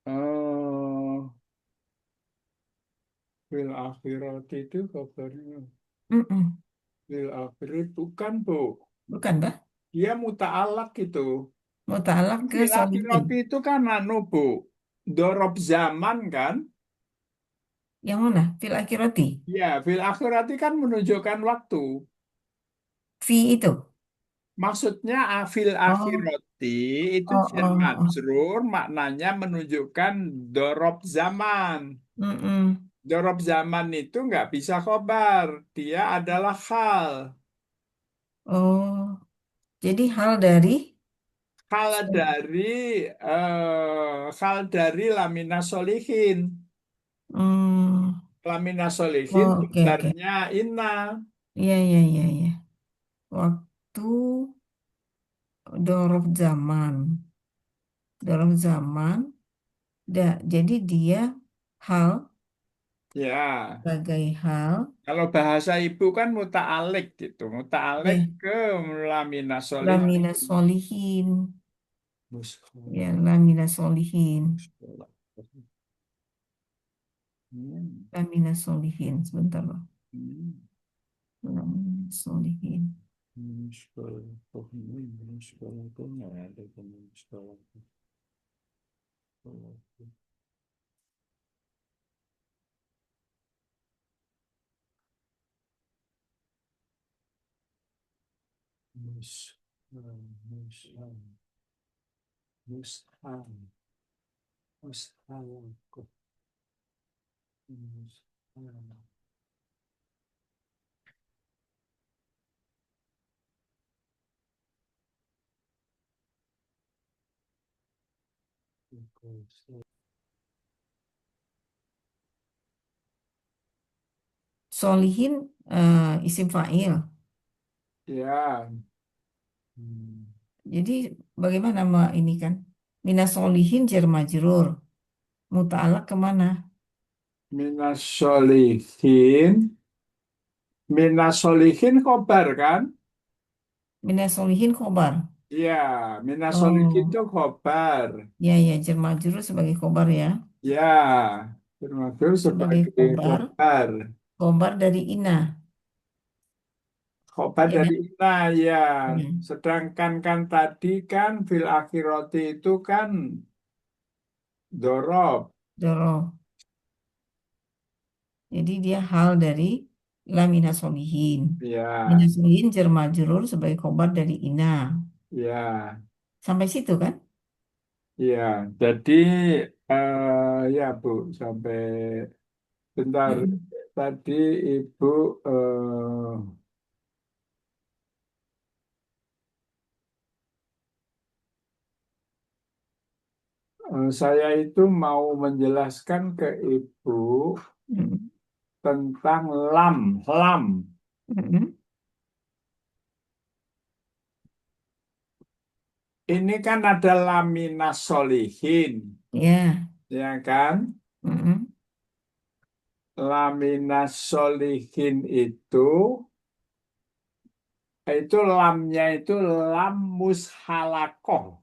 Speaker 1: Oh, fil akhirat itu kabarnya.
Speaker 2: Mm-mm.
Speaker 1: Fil akhirat bukan, Bu.
Speaker 2: Bukan, Mbak?
Speaker 1: Dia muta'alak itu.
Speaker 2: Muta'alaq ke
Speaker 1: Fil
Speaker 2: solihin.
Speaker 1: akhirat itu kan anu, Bu. Dorob zaman kan?
Speaker 2: Yang mana? Fil akhirati.
Speaker 1: Ya, fil akhirat kan menunjukkan waktu.
Speaker 2: Fi itu.
Speaker 1: Maksudnya fil
Speaker 2: Oh,
Speaker 1: akhirati itu
Speaker 2: oh,
Speaker 1: jar
Speaker 2: oh, oh.
Speaker 1: majrur maknanya menunjukkan dorob zaman.
Speaker 2: Mm-mm.
Speaker 1: Dorob zaman itu nggak bisa khobar. Dia adalah hal.
Speaker 2: Oh, jadi hal dari
Speaker 1: Hal dari lamina solihin.
Speaker 2: hmm,
Speaker 1: Lamina solihin
Speaker 2: oh, oke oke.
Speaker 1: kabarnya inna.
Speaker 2: Iya iya iya iya. Waktu dorof zaman. Dorof zaman. Jadi dia hal
Speaker 1: Ya,
Speaker 2: sebagai hal.
Speaker 1: kalau bahasa ibu kan muta'alik gitu. Muta'alik
Speaker 2: Ya,
Speaker 1: ke lamina
Speaker 2: lamina
Speaker 1: solihin.
Speaker 2: solihin. Ya,
Speaker 1: Muskola,
Speaker 2: lamina solihin.
Speaker 1: muskola. Hmm,
Speaker 2: Lamina solihin. Sebentar loh.
Speaker 1: hmm,
Speaker 2: Lamina solihin.
Speaker 1: muskola. Oh, ini muskola itu nggak ada kan muskola. Muskola, muskola, muskola, muskola, muskola.
Speaker 2: Solihin isim fa'il.
Speaker 1: Ya, hmm.
Speaker 2: Jadi bagaimana ini kan? Minas solihin jar majrur. Muta'alaq kemana?
Speaker 1: Minas solihin, minas solihin khobar kan?
Speaker 2: Minas solihin khobar.
Speaker 1: Iya, minas solihin itu
Speaker 2: Oh,
Speaker 1: khobar.
Speaker 2: ya ya jar majrur sebagai khobar ya.
Speaker 1: Ya, termasuk
Speaker 2: Sebagai
Speaker 1: sebagai
Speaker 2: khobar.
Speaker 1: khobar.
Speaker 2: Khobar dari ina.
Speaker 1: Khobar
Speaker 2: Ya
Speaker 1: dari
Speaker 2: kan?
Speaker 1: ina, ya.
Speaker 2: Ya.
Speaker 1: Sedangkan kan tadi kan fil akhirati itu kan dorob.
Speaker 2: Doro. Jadi dia hal dari lamina solihin. Mina
Speaker 1: Ya,
Speaker 2: solihin jar majrur sebagai khobar dari ina.
Speaker 1: ya,
Speaker 2: Sampai situ kan?
Speaker 1: ya. Jadi, ya Bu, sampai bentar.
Speaker 2: Mm-mm.
Speaker 1: Tadi Ibu, saya itu mau menjelaskan ke Ibu
Speaker 2: Mm-mm.
Speaker 1: tentang lam, lam.
Speaker 2: Mm-mm.
Speaker 1: Ini kan ada laminas solihin,
Speaker 2: Ya.
Speaker 1: ya kan?
Speaker 2: Mm-mm.
Speaker 1: Laminas solihin itu lamnya itu lam mushalakoh.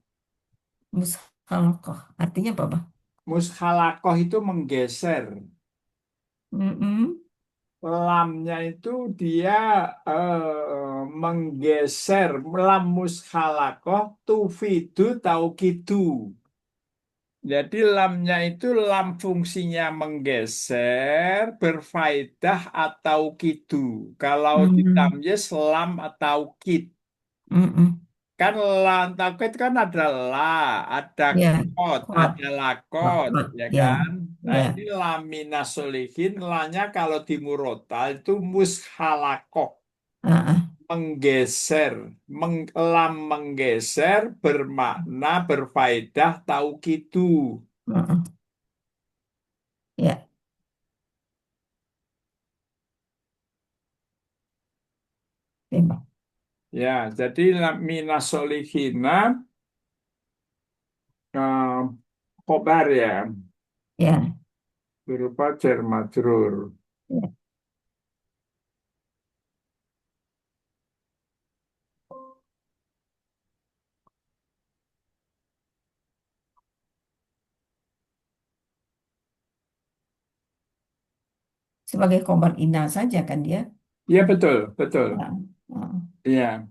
Speaker 2: Mushalakoh. Artinya apa, Pak?
Speaker 1: Mushalakoh itu menggeser.
Speaker 2: Mm-mm.
Speaker 1: Lamnya itu dia menggeser. Lam mushalakoh tufidu taukidu. Jadi lamnya itu lam fungsinya menggeser, berfaedah atau kidu. Kalau di
Speaker 2: Mm.
Speaker 1: tamyiz lam atau kid.
Speaker 2: Mm-mm.
Speaker 1: Kan lam taukid kan ada la, ada
Speaker 2: Ya,
Speaker 1: kot,
Speaker 2: kuat.
Speaker 1: ada lakot,
Speaker 2: Kuat.
Speaker 1: ya
Speaker 2: Ya,
Speaker 1: kan? Nah
Speaker 2: ya.
Speaker 1: ini lamina solihin, lanya kalau di murotal itu mushalakoh,
Speaker 2: Ah, ah.
Speaker 1: menggeser, lam menggeser bermakna berfaedah taukidu.
Speaker 2: Ah, ah. Ya, tembak.
Speaker 1: Ya, jadi minas solihina eh, khobar ya,
Speaker 2: Ya,
Speaker 1: berupa jar majrur.
Speaker 2: ya. Sebagai korban inna saja kan dia.
Speaker 1: Iya betul, betul.
Speaker 2: Ah, ah.
Speaker 1: Iya,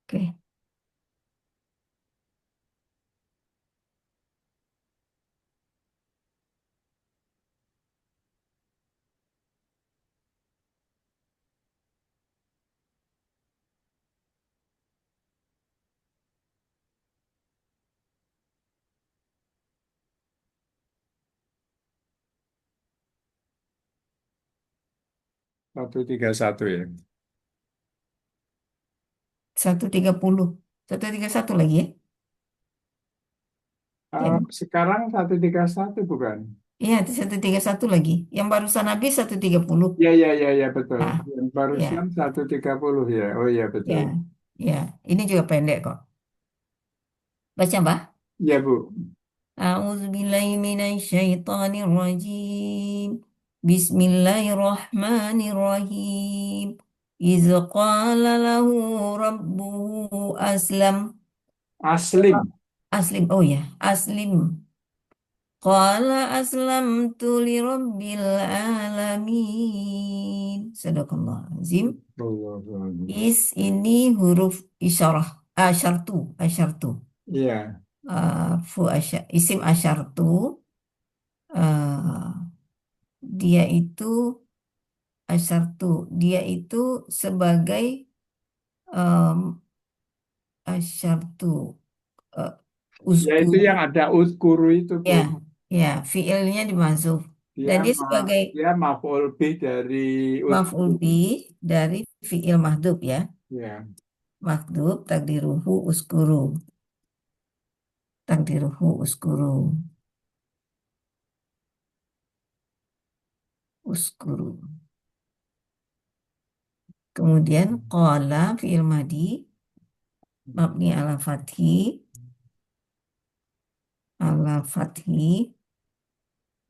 Speaker 2: Oke.
Speaker 1: 131 ya.
Speaker 2: 130. 131 lagi ya. Tem.
Speaker 1: Sekarang 131 bukan?
Speaker 2: Iya, 131 lagi. Yang barusan habis 130.
Speaker 1: Ya, ya, ya, ya betul.
Speaker 2: Nah,
Speaker 1: Yang
Speaker 2: ya,
Speaker 1: barusan 130 ya. Oh iya
Speaker 2: ya,
Speaker 1: betul.
Speaker 2: ya. Ini juga pendek kok. Baca, Mbak.
Speaker 1: Iya Bu.
Speaker 2: أعوذ بالله من الشيطان الرجيم بسم الله الرحمن الرحيم إذ قال له ربه أسلم
Speaker 1: Aslim.
Speaker 2: أسلم أو يا أسلم قال أسلمت لرب العالمين صدق الله العظيم.
Speaker 1: Astagfirullahaladzim.
Speaker 2: Is ini huruf isyarah asyartu
Speaker 1: Iya.
Speaker 2: isim asyartu. eh, dia itu asyartu, dia itu sebagai em, asyartu, eh,
Speaker 1: Ya itu
Speaker 2: uskuru,
Speaker 1: yang ada uskuru itu Bu.
Speaker 2: ya, ya, fiilnya dimasuk
Speaker 1: Dia
Speaker 2: dan dia
Speaker 1: ma
Speaker 2: sebagai
Speaker 1: dia maf'ul bih dari
Speaker 2: maf'ul
Speaker 1: uskuru.
Speaker 2: bih dari fiil mahdhuf ya,
Speaker 1: Ya.
Speaker 2: mahdhuf takdiruhu uskuru, takdiruhu uskuru, uskuru. Kemudian qala fiil madi mabni ala fathi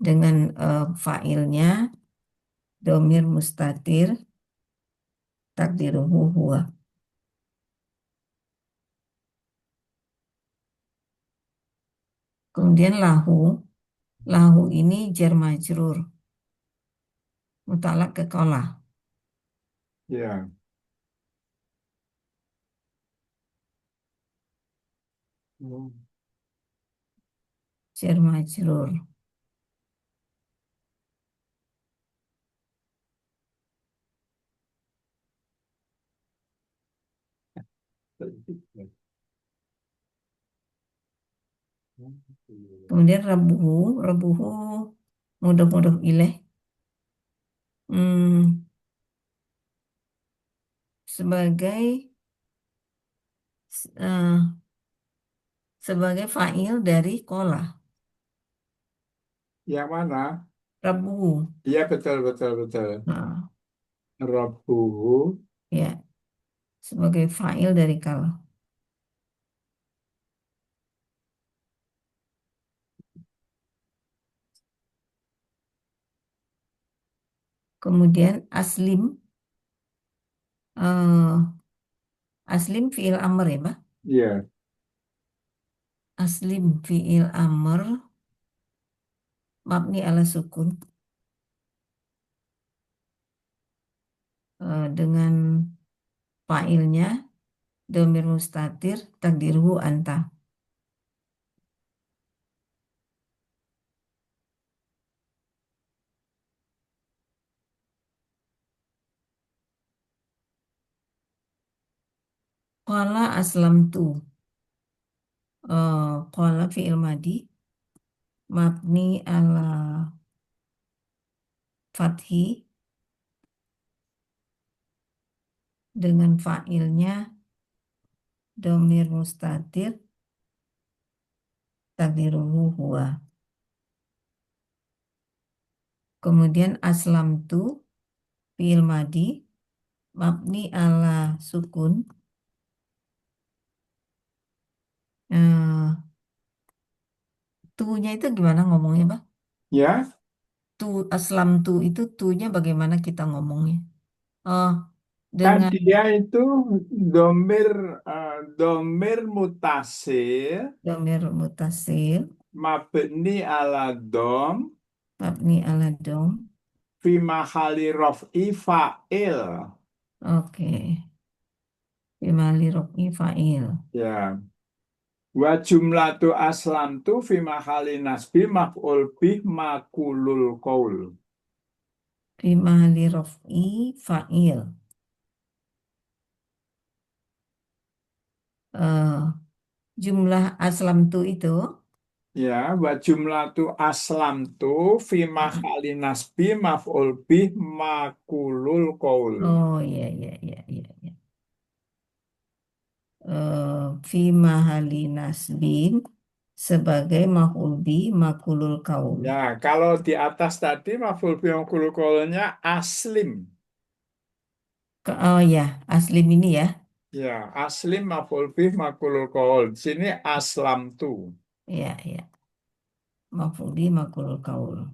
Speaker 2: dengan failnya domir mustatir takdiruhu huwa. Kemudian lahu ini jar majrur mutalak ke kolah,
Speaker 1: Ya.
Speaker 2: jar majrur. Kemudian rebuhu mudah-mudah ilaih. Hmm, sebagai eh, sebagai fa'il dari kolah.
Speaker 1: Yang mana?
Speaker 2: Rebuhu.
Speaker 1: Iya betul betul betul.
Speaker 2: Nah,
Speaker 1: Rabbuhu.
Speaker 2: Ya, sebagai fa'il dari kala. Kemudian eh, aslim fi'il amr ya, Pak?
Speaker 1: Ya,
Speaker 2: Aslim fi'il amr mabni ala sukun dengan fa'ilnya domir mustatir takdiruhu anta. Qala aslamtu. Qala fi'il madi mabni ala fathi dengan fa'ilnya domir mustatir takdiruhu huwa. Kemudian aslamtu fi'il madi mabni ala sukun eh, tunya itu gimana ngomongnya, Pak?
Speaker 1: ya.
Speaker 2: Tu aslam tu itu tunya bagaimana kita ngomongnya? Oh,
Speaker 1: Kan
Speaker 2: dengan
Speaker 1: dia itu domir domir mutasil
Speaker 2: domir mutasil
Speaker 1: mabni ala dom
Speaker 2: mabni ala dom.
Speaker 1: fi mahali raf'i fa'il.
Speaker 2: Oke, bimali rokni fa'il.
Speaker 1: Ya. Wa jumlatu aslamtu fi mahali nasbi maf'ul bih makulul qaul.
Speaker 2: Bimali rokni fa'il. Eh, jumlah aslam tu itu.
Speaker 1: Ya, wa jumlatu aslamtu fi mahali nasbi maf'ul bih makulul qaul.
Speaker 2: Oh, iya, iya, iya, iya, iya. Fi mahali nasbin sebagai maf'ul bi makulul kaul.
Speaker 1: Ya, kalau di atas tadi maf'ul bih makulul qaulnya aslim.
Speaker 2: Oh ya, aslim ini ya.
Speaker 1: Ya, aslim maf'ul bih makulul qaul. Di sini aslamtu.
Speaker 2: Ya, ya. Maf'ul bi makulul kaul.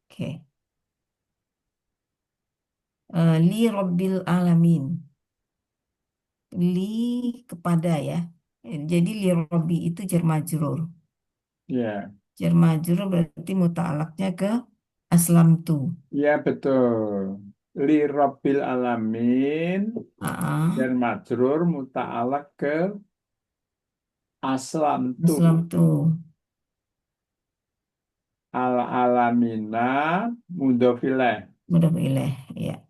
Speaker 2: Oke. Li Rabbil Alamin. Li kepada ya. Jadi li Rabbi itu jar majrur.
Speaker 1: Ya,
Speaker 2: Jar majrur berarti muta'alaknya ke aslam tu.
Speaker 1: ya betul. Li Rabbil Alamin dan
Speaker 2: Ah,
Speaker 1: majrur muta'alaq ke aslamtu.
Speaker 2: aslam tu.
Speaker 1: Al alamina mudofileh.
Speaker 2: Mudah ilaih. Ya.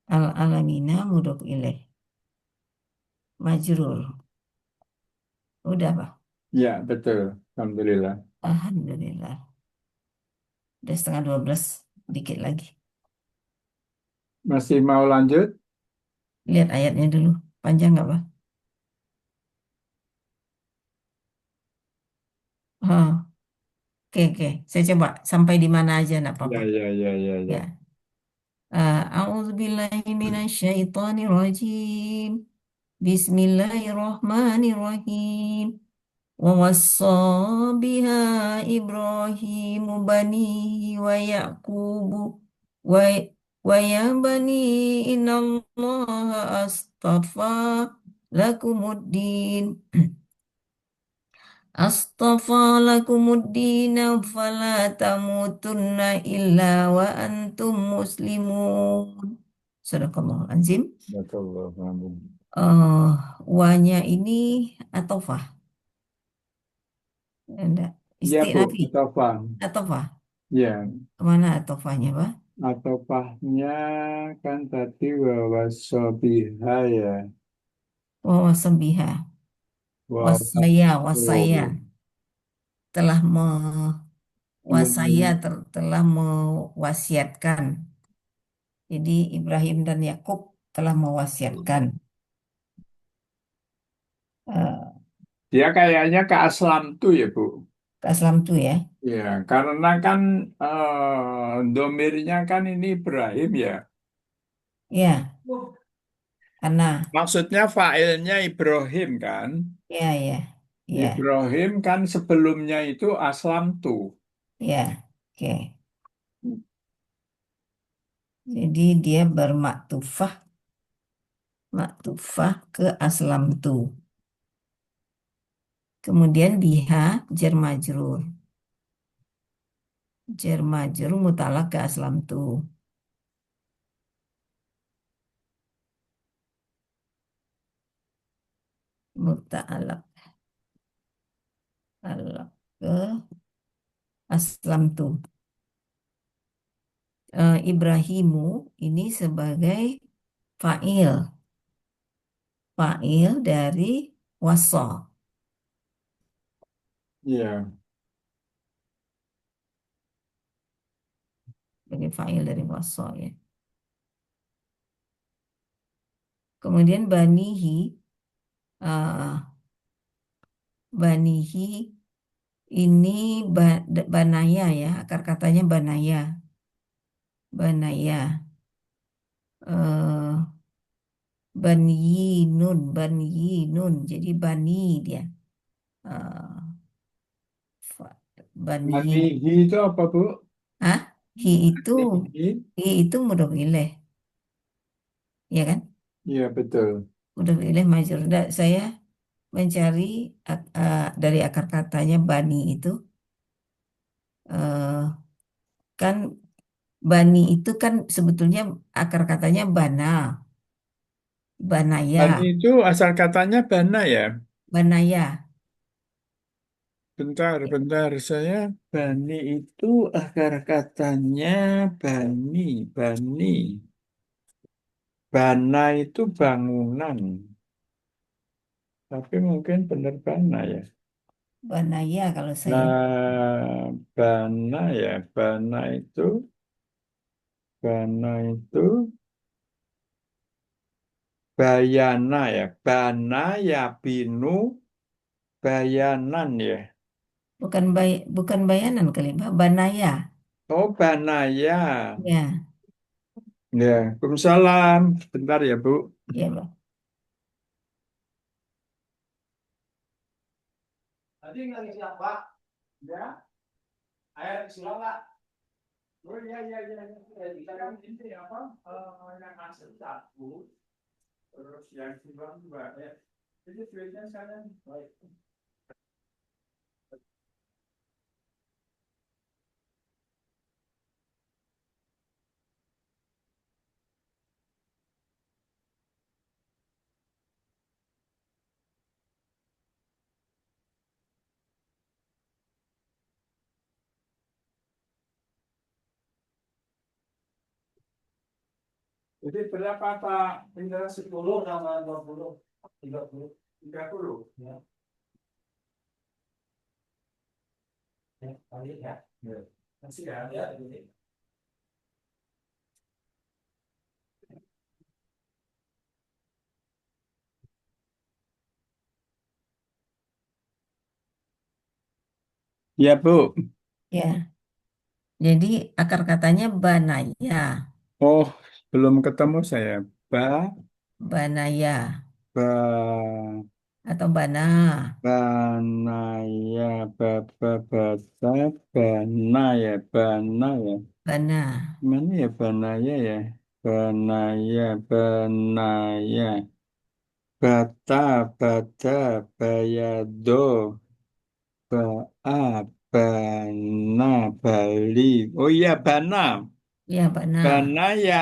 Speaker 2: Al alamina mudah ilaih. Majrur. Udah Pak.
Speaker 1: Ya, betul. Alhamdulillah.
Speaker 2: Alhamdulillah. Udah setengah 12. Dikit lagi.
Speaker 1: Masih mau lanjut?
Speaker 2: Lihat ayatnya dulu. Panjang nggak Pak? Oh, oke, oke. Saya coba sampai di mana aja, nggak apa-apa.
Speaker 1: Ya, ya, ya, ya, ya.
Speaker 2: Ya. A'udzubillahi minasyaitonirrajim. Bismillahirrahmanirrahim. Wa wassa biha Ibrahimu banihi wa Ya'qubu wa ya bani innallaha astafa lakumuddin Astaghfirullah fala tamutunna illa wa antum muslimun. Sadaqallahul azim.
Speaker 1: Betul.
Speaker 2: Eh, wanya ini atofah. Enggak.
Speaker 1: Ya, Bu.
Speaker 2: Isti'nafi.
Speaker 1: Atofah.
Speaker 2: Atofah.
Speaker 1: Ya,
Speaker 2: Kemana atofahnya, Pak?
Speaker 1: atofahnya kan tadi wawasobiha ya.
Speaker 2: Wawasabiha. Wasaya.
Speaker 1: Wawasobiha.
Speaker 2: Telah
Speaker 1: Hmm,
Speaker 2: telah mewasiatkan. Jadi Ibrahim dan Yakub telah mewasiatkan.
Speaker 1: Dia kayaknya ke Aslam tuh ya, Bu.
Speaker 2: Ke Aslam tuh ya.
Speaker 1: Ya, karena kan domirnya kan ini Ibrahim ya.
Speaker 2: Ya, karena
Speaker 1: Maksudnya failnya Ibrahim kan.
Speaker 2: ya ya ya
Speaker 1: Ibrahim kan sebelumnya itu Aslam tuh.
Speaker 2: ya. Oke. Jadi dia bermaktufah maktufah ke Aslam tuh. Kemudian biha jar majrur. Jar majrur mutalak ke Aslam tuh. Mutalak alak ke Aslam tuh. Ibrahimu ini sebagai fa'il. Fa'il dari waso.
Speaker 1: Iya.
Speaker 2: Sebagai fa'il dari waso ya. Kemudian banihi. Banihi ini banaya ya. Akar katanya banaya. Banaya. eh Banyinun. Jadi bani dia. Eh, Bani.
Speaker 1: Manihi itu apa, Bu?
Speaker 2: Ah, hi itu,
Speaker 1: Manihi?
Speaker 2: mudhof ilaih, ya kan?
Speaker 1: Iya, betul.
Speaker 2: Mudhof ilaih majrur. Saya mencari dari akar katanya bani itu, eh, kan bani itu kan sebetulnya akar katanya bana,
Speaker 1: Bani
Speaker 2: banaya,
Speaker 1: itu asal katanya bana ya.
Speaker 2: banaya.
Speaker 1: Bentar, bentar. Saya bani itu akar katanya bani, bani. Bana itu bangunan. Tapi mungkin benar bana ya.
Speaker 2: Banaya kalau saya.
Speaker 1: Nah, bana ya. Bana itu bayana ya. Bana ya binu bayanan ya.
Speaker 2: Bukan bayanan kali, Mbak. Banaya.
Speaker 1: Oh, banaya.
Speaker 2: Ya,
Speaker 1: Ya, Waalaikumsalam. Bentar ya, Bu.
Speaker 2: ya, Mbak.
Speaker 1: Tadi nggak ngisi apa? Ya, air silang nggak? Oh iya iya iya. Sekarang ini apa? Yang asli satu, terus yang silang dua. Ya. Jadi duitnya sekarang baik. Jadi berapa Pak? Tinggal 10 sama 20. 30. 30. Ya. Ya, kali ya. Ya. Masih ya. Ya, ini. Ya, Bu.
Speaker 2: Ya. Jadi akar katanya banaya,
Speaker 1: Oh, belum ketemu saya. Ba,
Speaker 2: banaya
Speaker 1: ba,
Speaker 2: atau bana,
Speaker 1: banaya, bata, bana ya, bana ya.
Speaker 2: bana.
Speaker 1: Mana ya banaya ya? Banaya, banaya. Bata, bata, bayado, bana, bali. Oh iya, bana.
Speaker 2: Ya, bana.
Speaker 1: Bana ya,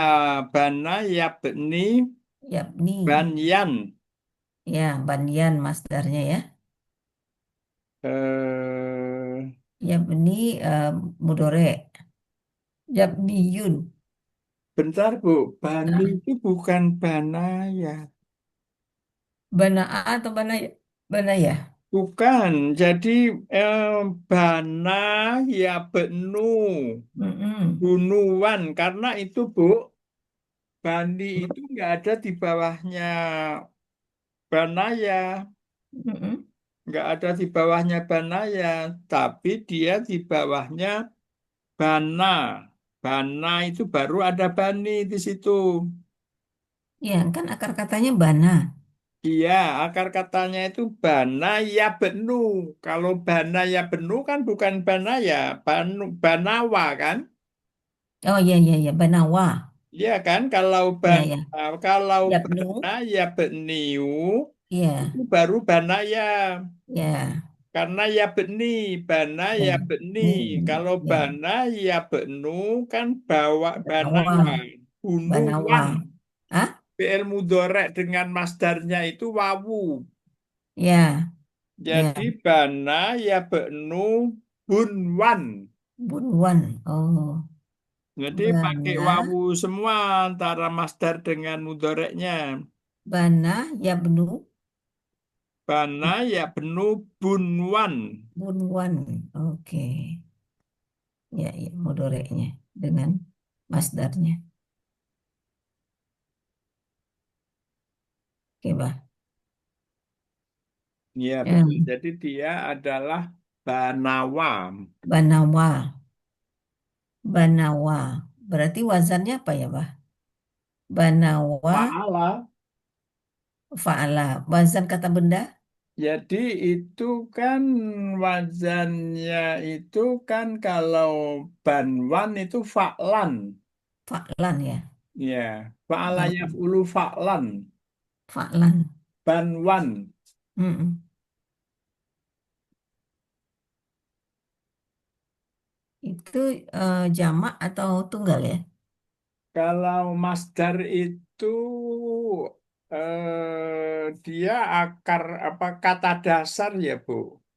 Speaker 1: bana ya beni,
Speaker 2: Yapni.
Speaker 1: banyan.
Speaker 2: Ya, banyan masdarnya ya.
Speaker 1: Eh,
Speaker 2: Yapni mudore. Yapniyun.
Speaker 1: bentar Bu, bani
Speaker 2: Nah,
Speaker 1: itu bukan bana ya.
Speaker 2: banaa atau banaya? Banaya.
Speaker 1: Bukan, jadi eh, bana ya benu,
Speaker 2: Mm-mm.
Speaker 1: bunuan. Karena itu Bu, bani itu nggak ada di bawahnya bana ya.
Speaker 2: Mm-mm.
Speaker 1: nggak ada di bawahnya Banaya, tapi dia di bawahnya Bana. Bana itu baru ada Bani di situ.
Speaker 2: Ya, kan akar katanya bana.
Speaker 1: Iya, akar katanya itu Bana ya Benu. Kalau Bana ya Benu kan bukan Banaya, Banawa kan?
Speaker 2: Oh iya iya iya banawa.
Speaker 1: Iya kan? Kalau
Speaker 2: Iya iya.
Speaker 1: kalau
Speaker 2: Yabnu.
Speaker 1: Bana ya Beniu itu
Speaker 2: Iya.
Speaker 1: baru Banaya.
Speaker 2: Ya.
Speaker 1: Karena ya beni, bana
Speaker 2: Ya.
Speaker 1: ya beni.
Speaker 2: Nih.
Speaker 1: Kalau
Speaker 2: Ya.
Speaker 1: bana ya benu kan bawa
Speaker 2: Banawa.
Speaker 1: banawa.
Speaker 2: Banawa.
Speaker 1: Bunuwan.
Speaker 2: Ah?
Speaker 1: Fi'il mudhari dengan masdarnya itu wawu.
Speaker 2: Ya.
Speaker 1: Jadi
Speaker 2: Ya.
Speaker 1: bana ya benu bunwan.
Speaker 2: Bunuan. Oh.
Speaker 1: Jadi pakai
Speaker 2: Bana.
Speaker 1: wawu semua antara masdar dengan mudhari'nya.
Speaker 2: Bana. Yabnu.
Speaker 1: Bana ya benu bunwan.
Speaker 2: Bunuan. Oke. Ya, ya. Mudoreknya. Dengan masdarnya. Oke, bah.
Speaker 1: Iya betul.
Speaker 2: Ya.
Speaker 1: Jadi dia adalah banawa.
Speaker 2: Banawa. Banawa. Berarti wazannya apa ya, bah? Banawa.
Speaker 1: Fa'ala.
Speaker 2: Fa'ala. Wazan kata benda?
Speaker 1: Jadi itu kan wazannya itu kan kalau banwan itu fa'lan.
Speaker 2: Fa'lan ya.
Speaker 1: Ya, fa'ala
Speaker 2: Oh,
Speaker 1: yaf'ulu fa'lan.
Speaker 2: fa'lan.
Speaker 1: Banwan.
Speaker 2: Mm-mm. Itu jamak atau tunggal ya?
Speaker 1: Kalau masdar itu dia akar apa kata dasar ya, Bu.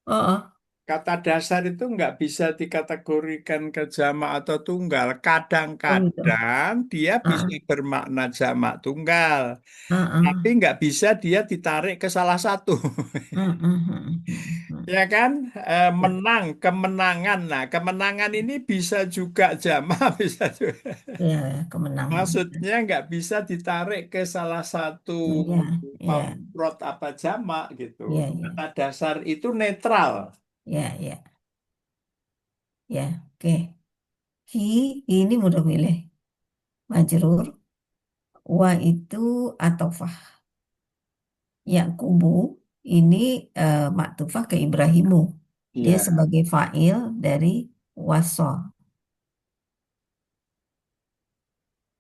Speaker 2: Oh, oh,
Speaker 1: Kata dasar itu nggak bisa dikategorikan ke jamak atau tunggal.
Speaker 2: oh gitu.
Speaker 1: Kadang-kadang dia bisa
Speaker 2: Ah,
Speaker 1: bermakna jamak tunggal.
Speaker 2: ah,
Speaker 1: Tapi
Speaker 2: ah.
Speaker 1: nggak bisa dia ditarik ke salah satu.
Speaker 2: Mm, mm, mm, mm, mm.
Speaker 1: Ya kan?
Speaker 2: Ya,
Speaker 1: Menang, kemenangan. Nah, kemenangan ini bisa juga jamak, bisa juga.
Speaker 2: ya, kemenangan.
Speaker 1: Maksudnya nggak bisa ditarik ke salah satu
Speaker 2: Ya, ya,
Speaker 1: pamrot apa jamak gitu.
Speaker 2: ya,
Speaker 1: Kata
Speaker 2: ya,
Speaker 1: dasar itu netral.
Speaker 2: ya, ya, ya. Oke. Hi, ini mudah milih. Majrur. Wa itu atofah. Yakubu ini maktufah ke Ibrahimu. Dia
Speaker 1: Iya.
Speaker 2: sebagai fa'il dari waso.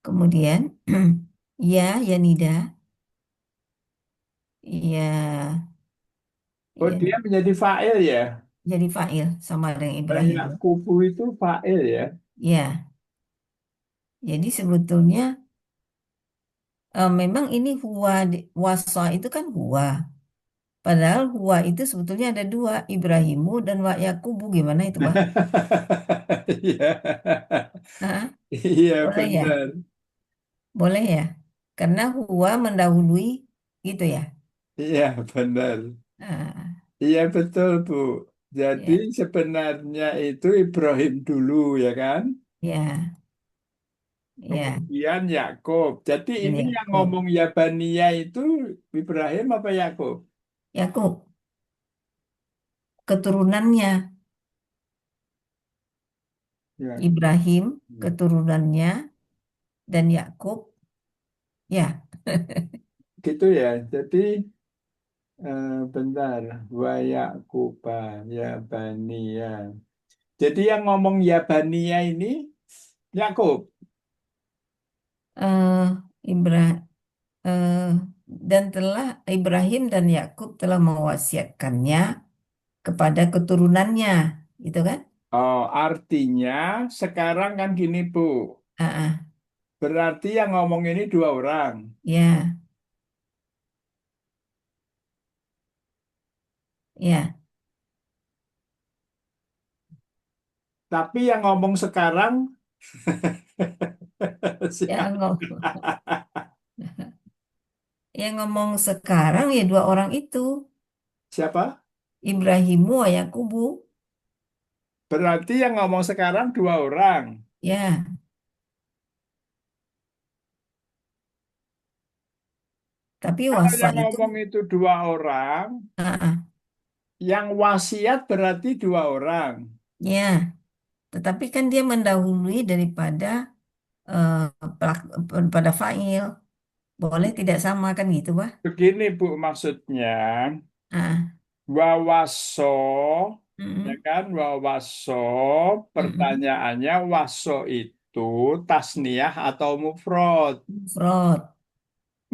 Speaker 2: Kemudian ya, ya nida, ya,
Speaker 1: Oh,
Speaker 2: ya
Speaker 1: dia menjadi fa'il ya?
Speaker 2: jadi fa'il sama dengan Ibrahim.
Speaker 1: Banyak kubu itu fa'il ya?
Speaker 2: Ya, jadi sebetulnya memang ini huwa waso itu kan huwa. Padahal huwa itu sebetulnya ada dua, Ibrahimu dan wa Yakubu. Gimana itu, Bah?
Speaker 1: Iya.
Speaker 2: Hah?
Speaker 1: Iya
Speaker 2: Boleh ya?
Speaker 1: benar.
Speaker 2: Boleh ya? Karena huwa mendahului gitu ya.
Speaker 1: Iya benar.
Speaker 2: Ah,
Speaker 1: Iya betul Bu. Jadi
Speaker 2: ya,
Speaker 1: sebenarnya itu Ibrahim dulu ya kan?
Speaker 2: ya, ya.
Speaker 1: Kemudian Yakub. Jadi
Speaker 2: Dan
Speaker 1: ini yang
Speaker 2: Yakub.
Speaker 1: ngomong Yabania itu Ibrahim apa Yakub?
Speaker 2: Yakub keturunannya
Speaker 1: Ya.
Speaker 2: Ibrahim keturunannya dan Yakub ya.
Speaker 1: Gitu ya. Jadi bentar. Wa Yakuba Yabania. Jadi yang ngomong Yabania ini Yakub.
Speaker 2: eh Ibra eh, dan telah Ibrahim dan Yakub telah mewasiatkannya kepada keturunannya, gitu kan?
Speaker 1: Oh, artinya sekarang kan gini Bu.
Speaker 2: Ah, ah,
Speaker 1: Berarti yang ngomong ini dua orang.
Speaker 2: ya, ya,
Speaker 1: Tapi yang ngomong sekarang
Speaker 2: yang
Speaker 1: siapa?
Speaker 2: ngomong, yang ngomong sekarang ya dua orang itu,
Speaker 1: Siapa?
Speaker 2: Ibrahimu wa Yakubu,
Speaker 1: Berarti yang ngomong sekarang dua orang.
Speaker 2: ya, tapi
Speaker 1: Kalau
Speaker 2: wasa
Speaker 1: yang
Speaker 2: itu,
Speaker 1: ngomong itu dua orang,
Speaker 2: ah, ah,
Speaker 1: Yang wasiat berarti dua orang.
Speaker 2: Ya, tetapi kan dia mendahului daripada eh, pada fa'il. Boleh tidak sama kan gitu, Pak?
Speaker 1: Begini Bu maksudnya,
Speaker 2: Ah,
Speaker 1: wawaso, ya
Speaker 2: mm,
Speaker 1: kan, wawaso,
Speaker 2: mm,
Speaker 1: pertanyaannya waso itu tasniah atau mufrad.
Speaker 2: Fraud.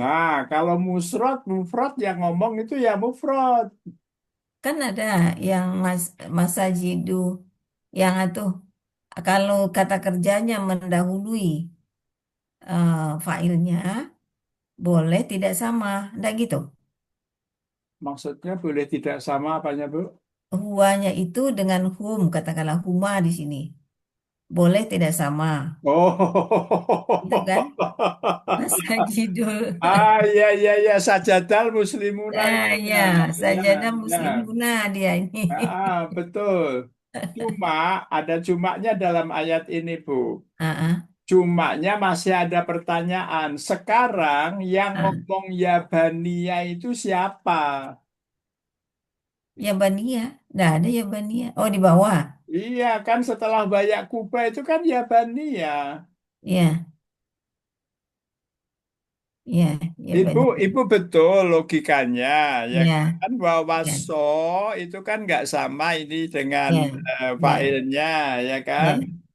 Speaker 1: Nah, kalau mufrad yang ngomong itu ya mufrad.
Speaker 2: Kan ada yang masajidu yang itu kalau kata kerjanya mendahului failnya boleh tidak sama. Enggak gitu.
Speaker 1: Maksudnya boleh tidak sama apanya, Bu?
Speaker 2: Huanya itu dengan hum, katakanlah huma di sini. Boleh tidak sama. Itu kan
Speaker 1: Oh.
Speaker 2: masajidul.
Speaker 1: Ah, iya, iya, iya. Sajadal muslimuna
Speaker 2: Nah,
Speaker 1: itu
Speaker 2: ya,
Speaker 1: ya. Ya,
Speaker 2: sajadah
Speaker 1: ya.
Speaker 2: muslimuna dia ini.
Speaker 1: Betul. Cuma ada cumanya dalam ayat ini, Bu.
Speaker 2: Ah, ah,
Speaker 1: Cumanya masih ada pertanyaan. Sekarang yang
Speaker 2: ah.
Speaker 1: ngomong Yabania itu siapa?
Speaker 2: Yabaniyah. Nggak ada Yabaniyah. Oh, di bawah.
Speaker 1: Iya, kan setelah Bayak Kuba itu kan Yabania.
Speaker 2: Ya, ya,
Speaker 1: Ibu,
Speaker 2: Yabaniyah.
Speaker 1: ibu betul logikanya, ya
Speaker 2: Ya,
Speaker 1: kan bahwa
Speaker 2: ya,
Speaker 1: so itu kan nggak sama ini dengan
Speaker 2: ya, ya,
Speaker 1: failnya, ya kan?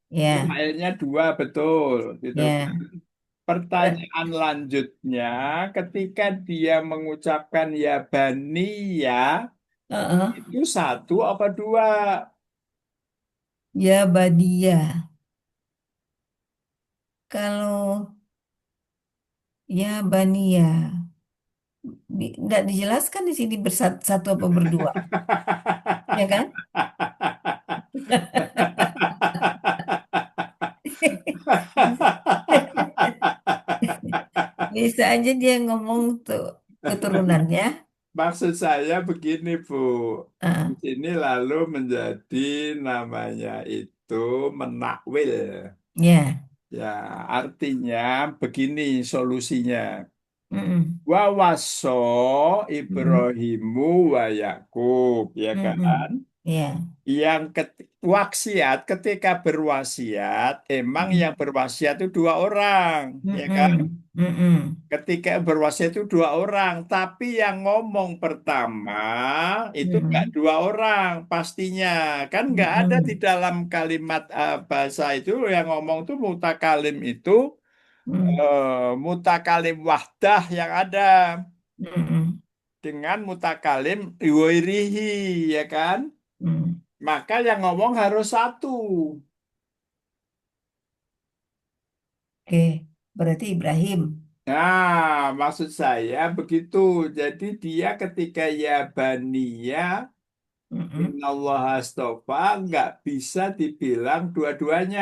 Speaker 2: ya,
Speaker 1: Ini
Speaker 2: ya,
Speaker 1: failnya dua betul, gitu.
Speaker 2: ya. Ber-
Speaker 1: Pertanyaan lanjutnya, ketika dia mengucapkan ya bani ya,
Speaker 2: Heeh.
Speaker 1: itu satu apa dua?
Speaker 2: Yabaniyah. Kalau Yabaniyah, nggak dijelaskan di sini bersatu apa berdua, ya kan? Bisa aja dia ngomong tuh keturunannya.
Speaker 1: Maksud saya begini, Bu. Di
Speaker 2: Ah,
Speaker 1: sini lalu menjadi namanya itu menakwil.
Speaker 2: ya,
Speaker 1: Ya, artinya begini solusinya.
Speaker 2: mm-mm,
Speaker 1: Wa waso
Speaker 2: mm-mm,
Speaker 1: Ibrahimu wa Yakub, ya kan?
Speaker 2: mm-mm, ya,
Speaker 1: Waksiat ketika berwasiat, emang
Speaker 2: mm-mm,
Speaker 1: yang berwasiat itu dua orang, ya kan?
Speaker 2: mm-mm, mm-mm,
Speaker 1: Ketika berwasiat itu dua orang, tapi yang ngomong pertama itu nggak
Speaker 2: mm-mm,
Speaker 1: dua orang pastinya. Kan nggak ada di
Speaker 2: mm-mm,
Speaker 1: dalam kalimat bahasa itu yang ngomong tuh mutakalim itu
Speaker 2: mm-mm,
Speaker 1: mutakalim wahdah yang ada
Speaker 2: mm-mm,
Speaker 1: dengan mutakalim iwairihi, ya kan?
Speaker 2: mm.
Speaker 1: Maka yang ngomong harus satu.
Speaker 2: Oke, berarti Ibrahim.
Speaker 1: Nah, maksud saya begitu. Jadi dia ketika ya baniya
Speaker 2: Mm-mm,
Speaker 1: Allah astofa nggak bisa dibilang dua-duanya.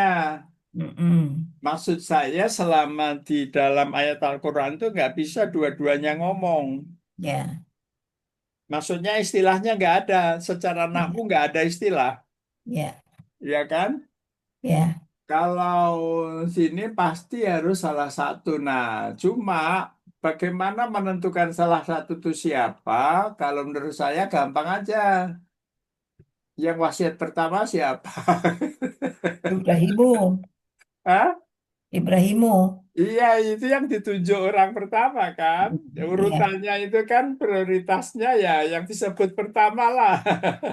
Speaker 2: mm-mm,
Speaker 1: Maksud saya selama di dalam ayat Al-Quran itu nggak bisa dua-duanya ngomong.
Speaker 2: ya,
Speaker 1: Maksudnya istilahnya nggak ada. Secara nahwu
Speaker 2: ya,
Speaker 1: nggak ada istilah.
Speaker 2: ya,
Speaker 1: Ya kan?
Speaker 2: ya,
Speaker 1: Kalau sini pasti harus salah satu. Nah, cuma bagaimana menentukan salah satu itu siapa? Kalau menurut saya gampang aja. Yang wasiat pertama siapa?
Speaker 2: Ibrahimu,
Speaker 1: Hah?
Speaker 2: Ibrahimu.
Speaker 1: Iya, itu yang ditunjuk orang pertama kan.
Speaker 2: Ya,
Speaker 1: Urutannya itu kan prioritasnya ya yang disebut pertama lah.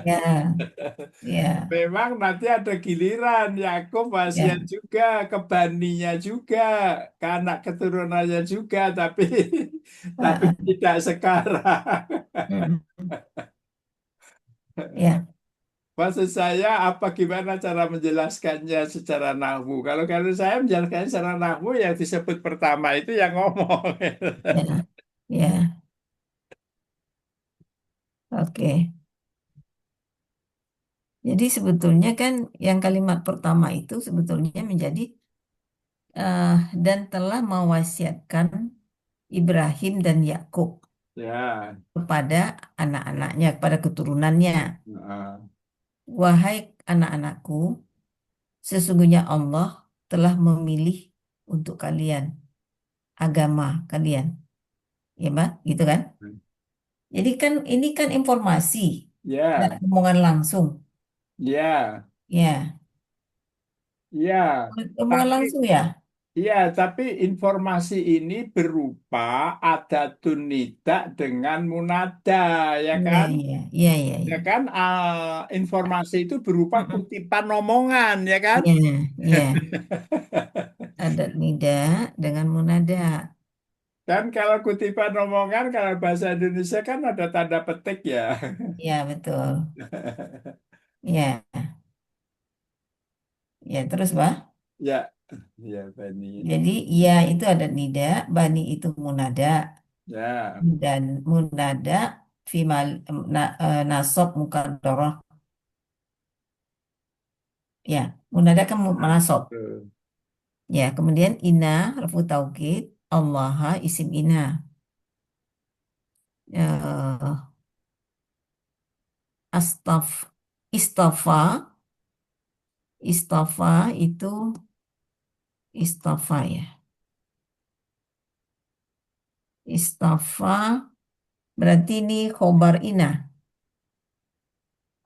Speaker 2: ya, ya,
Speaker 1: Memang nanti ada giliran Yakub wasiat
Speaker 2: ya,
Speaker 1: juga ke baninya juga, ke anak keturunannya juga, tapi tapi
Speaker 2: ah, ah,
Speaker 1: tidak sekarang.
Speaker 2: mm, ya,
Speaker 1: Maksud saya apa gimana cara menjelaskannya secara nahwu? Kalau saya menjelaskannya secara nahwu yang disebut pertama itu yang ngomong.
Speaker 2: ya, ya, oke. Jadi sebetulnya kan yang kalimat pertama itu sebetulnya menjadi eh, dan telah mewasiatkan Ibrahim dan Yakub
Speaker 1: Ya.
Speaker 2: kepada anak-anaknya, kepada keturunannya.
Speaker 1: Heeh.
Speaker 2: Wahai anak-anakku, sesungguhnya Allah telah memilih untuk kalian agama kalian. Ya, Mbak? Gitu kan? Jadi kan ini kan informasi. Nggak
Speaker 1: Ya,
Speaker 2: omongan langsung.
Speaker 1: ya,
Speaker 2: Ya,
Speaker 1: ya.
Speaker 2: omongan
Speaker 1: Tapi
Speaker 2: langsung ya.
Speaker 1: ya, tapi informasi ini berupa ada tunita dengan munada, ya
Speaker 2: Iya,
Speaker 1: kan?
Speaker 2: iya, iya, iya,
Speaker 1: Ya
Speaker 2: iya.
Speaker 1: kan, informasi itu berupa
Speaker 2: Mm-mm.
Speaker 1: kutipan omongan, ya kan?
Speaker 2: Iya, iya. Ada nida dengan munada.
Speaker 1: Dan kalau kutipan omongan, kalau bahasa Indonesia kan ada tanda petik ya.
Speaker 2: Iya, betul. Iya, ya terus, Pak.
Speaker 1: Ya, ya Bani.
Speaker 2: Jadi, iya itu ada nida, bani itu munada,
Speaker 1: Ya,
Speaker 2: dan munada fimal nasob mukadoroh. Ya, munada kan
Speaker 1: nah,
Speaker 2: menasob.
Speaker 1: betul.
Speaker 2: Ya, kemudian ina, harfu taukid, Allah, isim ina. Eh, astaf, istafa, istafa itu istafa ya. Istafa berarti ini khobar ina.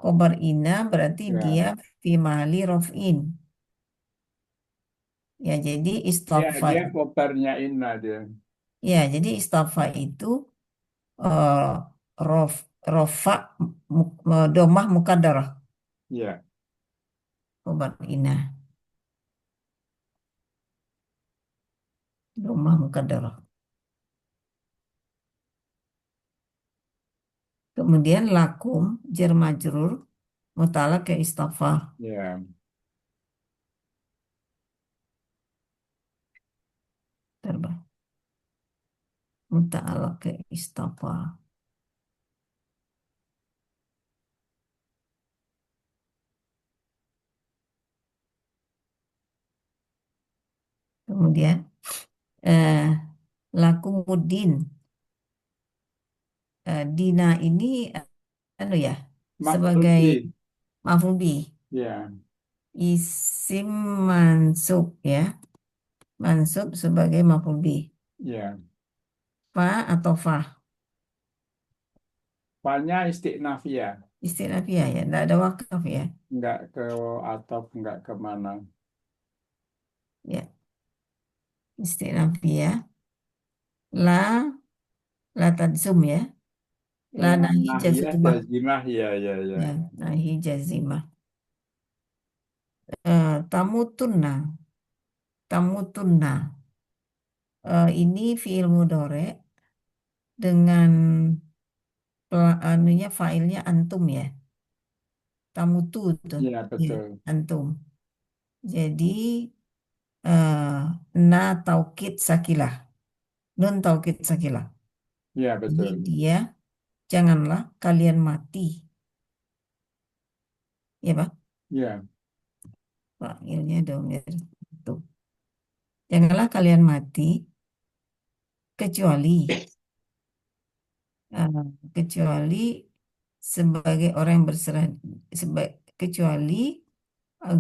Speaker 2: Khobar ina berarti
Speaker 1: Ya,
Speaker 2: dia fi mahali rof'in. Ya, jadi
Speaker 1: ya
Speaker 2: istafa.
Speaker 1: dia kobarnya Inna dia.
Speaker 2: Ya, jadi istafa itu eh, rof, rofa domah mukadarah.
Speaker 1: Ya,
Speaker 2: Khobar ina. Domah mukadarah. Kemudian lakum jar majrur mutalak ke istafa.
Speaker 1: ya,
Speaker 2: Terbang. Mutalak ke istafa. Kemudian eh, lakumuddin. Dina ini anu ya
Speaker 1: Maf'ul
Speaker 2: sebagai
Speaker 1: bih.
Speaker 2: maf'ul bih,
Speaker 1: Ya,
Speaker 2: isim mansub ya, mansub sebagai maf'ul bih.
Speaker 1: ya.
Speaker 2: Fa atau fa
Speaker 1: Fanya istiqnafiyah.
Speaker 2: istinafiyah ya, tidak ada wakaf ya.
Speaker 1: Enggak ke atau enggak kemana.
Speaker 2: Ya, istinafiyah. La tadzum ya, la
Speaker 1: Ya,
Speaker 2: nahi
Speaker 1: nahiyah
Speaker 2: jazumah
Speaker 1: jazimah. Ya, ya, ya.
Speaker 2: ya, nahi jazimah. Tamutunna, tamutunna. Ini fiil mudhore dengan anunya failnya antum ya. Tamutu tuh.
Speaker 1: Ya,
Speaker 2: Ya,
Speaker 1: betul.
Speaker 2: antum. Jadi eh, na taukid sakilah. Nun taukid sakilah.
Speaker 1: Ya,
Speaker 2: Jadi
Speaker 1: betul.
Speaker 2: dia janganlah kalian mati. Ya Pak.
Speaker 1: Ya,
Speaker 2: Failnya domir. Tuh. Janganlah kalian mati kecuali eh, kecuali sebagai orang yang berserah seba, kecuali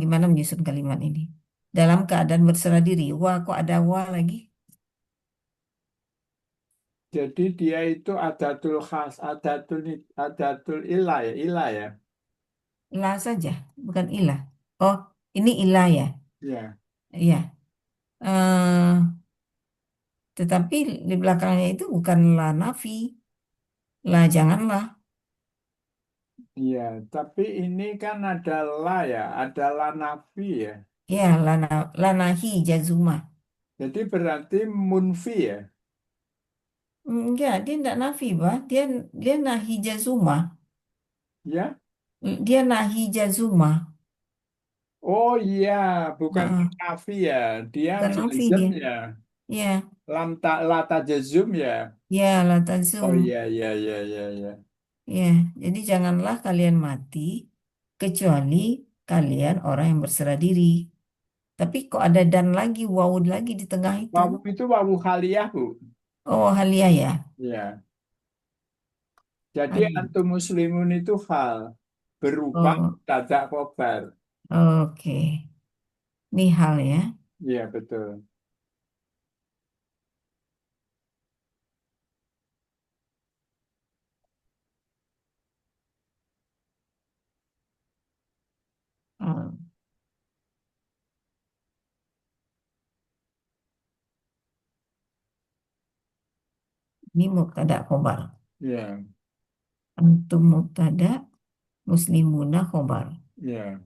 Speaker 2: gimana menyusun kalimat ini? Dalam keadaan berserah diri. Wah, kok ada wah lagi?
Speaker 1: jadi dia itu adatul khas, adatul ilah ya, ilah ya.
Speaker 2: Ilah saja, bukan ilah. Oh, ini ilah ya.
Speaker 1: Ya,
Speaker 2: Iya. Eh, tetapi di belakangnya itu bukanlah nafi. Lah, janganlah.
Speaker 1: iya. Tapi ini kan adalah ya, adalah nafi ya.
Speaker 2: Ya, lanahi jazuma.
Speaker 1: Jadi berarti munfi ya.
Speaker 2: Enggak, dia enggak nafi, bah. Dia nahi jazuma.
Speaker 1: Ya.
Speaker 2: Dia nahi jazuma.
Speaker 1: Oh iya, bukan
Speaker 2: Heeh,
Speaker 1: nafi ya. Dia
Speaker 2: bukan nafi
Speaker 1: jazm
Speaker 2: dia.
Speaker 1: ya.
Speaker 2: Ya,
Speaker 1: Lata jazum ya.
Speaker 2: ya,
Speaker 1: Oh
Speaker 2: latazum.
Speaker 1: iya, iya, iya, iya, iya.
Speaker 2: Ya, jadi janganlah kalian mati kecuali kalian orang yang berserah diri. Tapi kok ada dan lagi, wawu lagi di tengah itu?
Speaker 1: Wawu itu wawu khaliyah, Bu.
Speaker 2: Oh, halia ya.
Speaker 1: Ya. Jadi
Speaker 2: Halia.
Speaker 1: antum muslimun itu hal berupa
Speaker 2: Oh,
Speaker 1: dadak khobar.
Speaker 2: oke. Ini hal ya.
Speaker 1: Iya, betul.
Speaker 2: Ini mubtada khobar.
Speaker 1: Ya,
Speaker 2: Antum mubtada, muslimuna khobar.
Speaker 1: ya.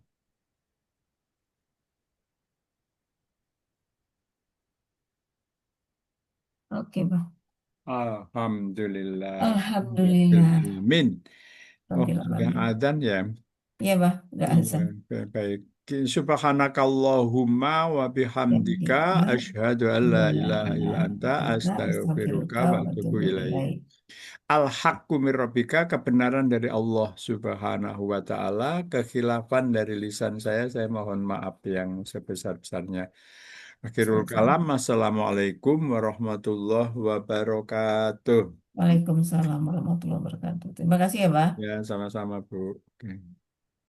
Speaker 2: Oke, Pak.
Speaker 1: Alhamdulillah.
Speaker 2: Alhamdulillah.
Speaker 1: Amin. Oh,
Speaker 2: Rabbil
Speaker 1: sudah
Speaker 2: alamin.
Speaker 1: adzan ya.
Speaker 2: Iya, Pak. Udah
Speaker 1: Iya,
Speaker 2: azan.
Speaker 1: baik. Subhanakallahumma wa bihamdika
Speaker 2: Yamdika,
Speaker 1: asyhadu an la
Speaker 2: la
Speaker 1: ilaha illa
Speaker 2: ilaha
Speaker 1: anta
Speaker 2: illa
Speaker 1: astaghfiruka
Speaker 2: astaghfiruka
Speaker 1: wa
Speaker 2: wa
Speaker 1: atubu
Speaker 2: atubu
Speaker 1: ilaik.
Speaker 2: ilaik.
Speaker 1: Al-haqqu mir rabbika, kebenaran dari Allah Subhanahu wa taala, kekhilafan dari lisan saya mohon maaf yang sebesar-besarnya. Akhirul kalam,
Speaker 2: Sama-sama.
Speaker 1: Assalamualaikum warahmatullahi wabarakatuh.
Speaker 2: Waalaikumsalam warahmatullahi wabarakatuh. Terima kasih ya, Pak.
Speaker 1: Ya, sama-sama, Bu. Oke.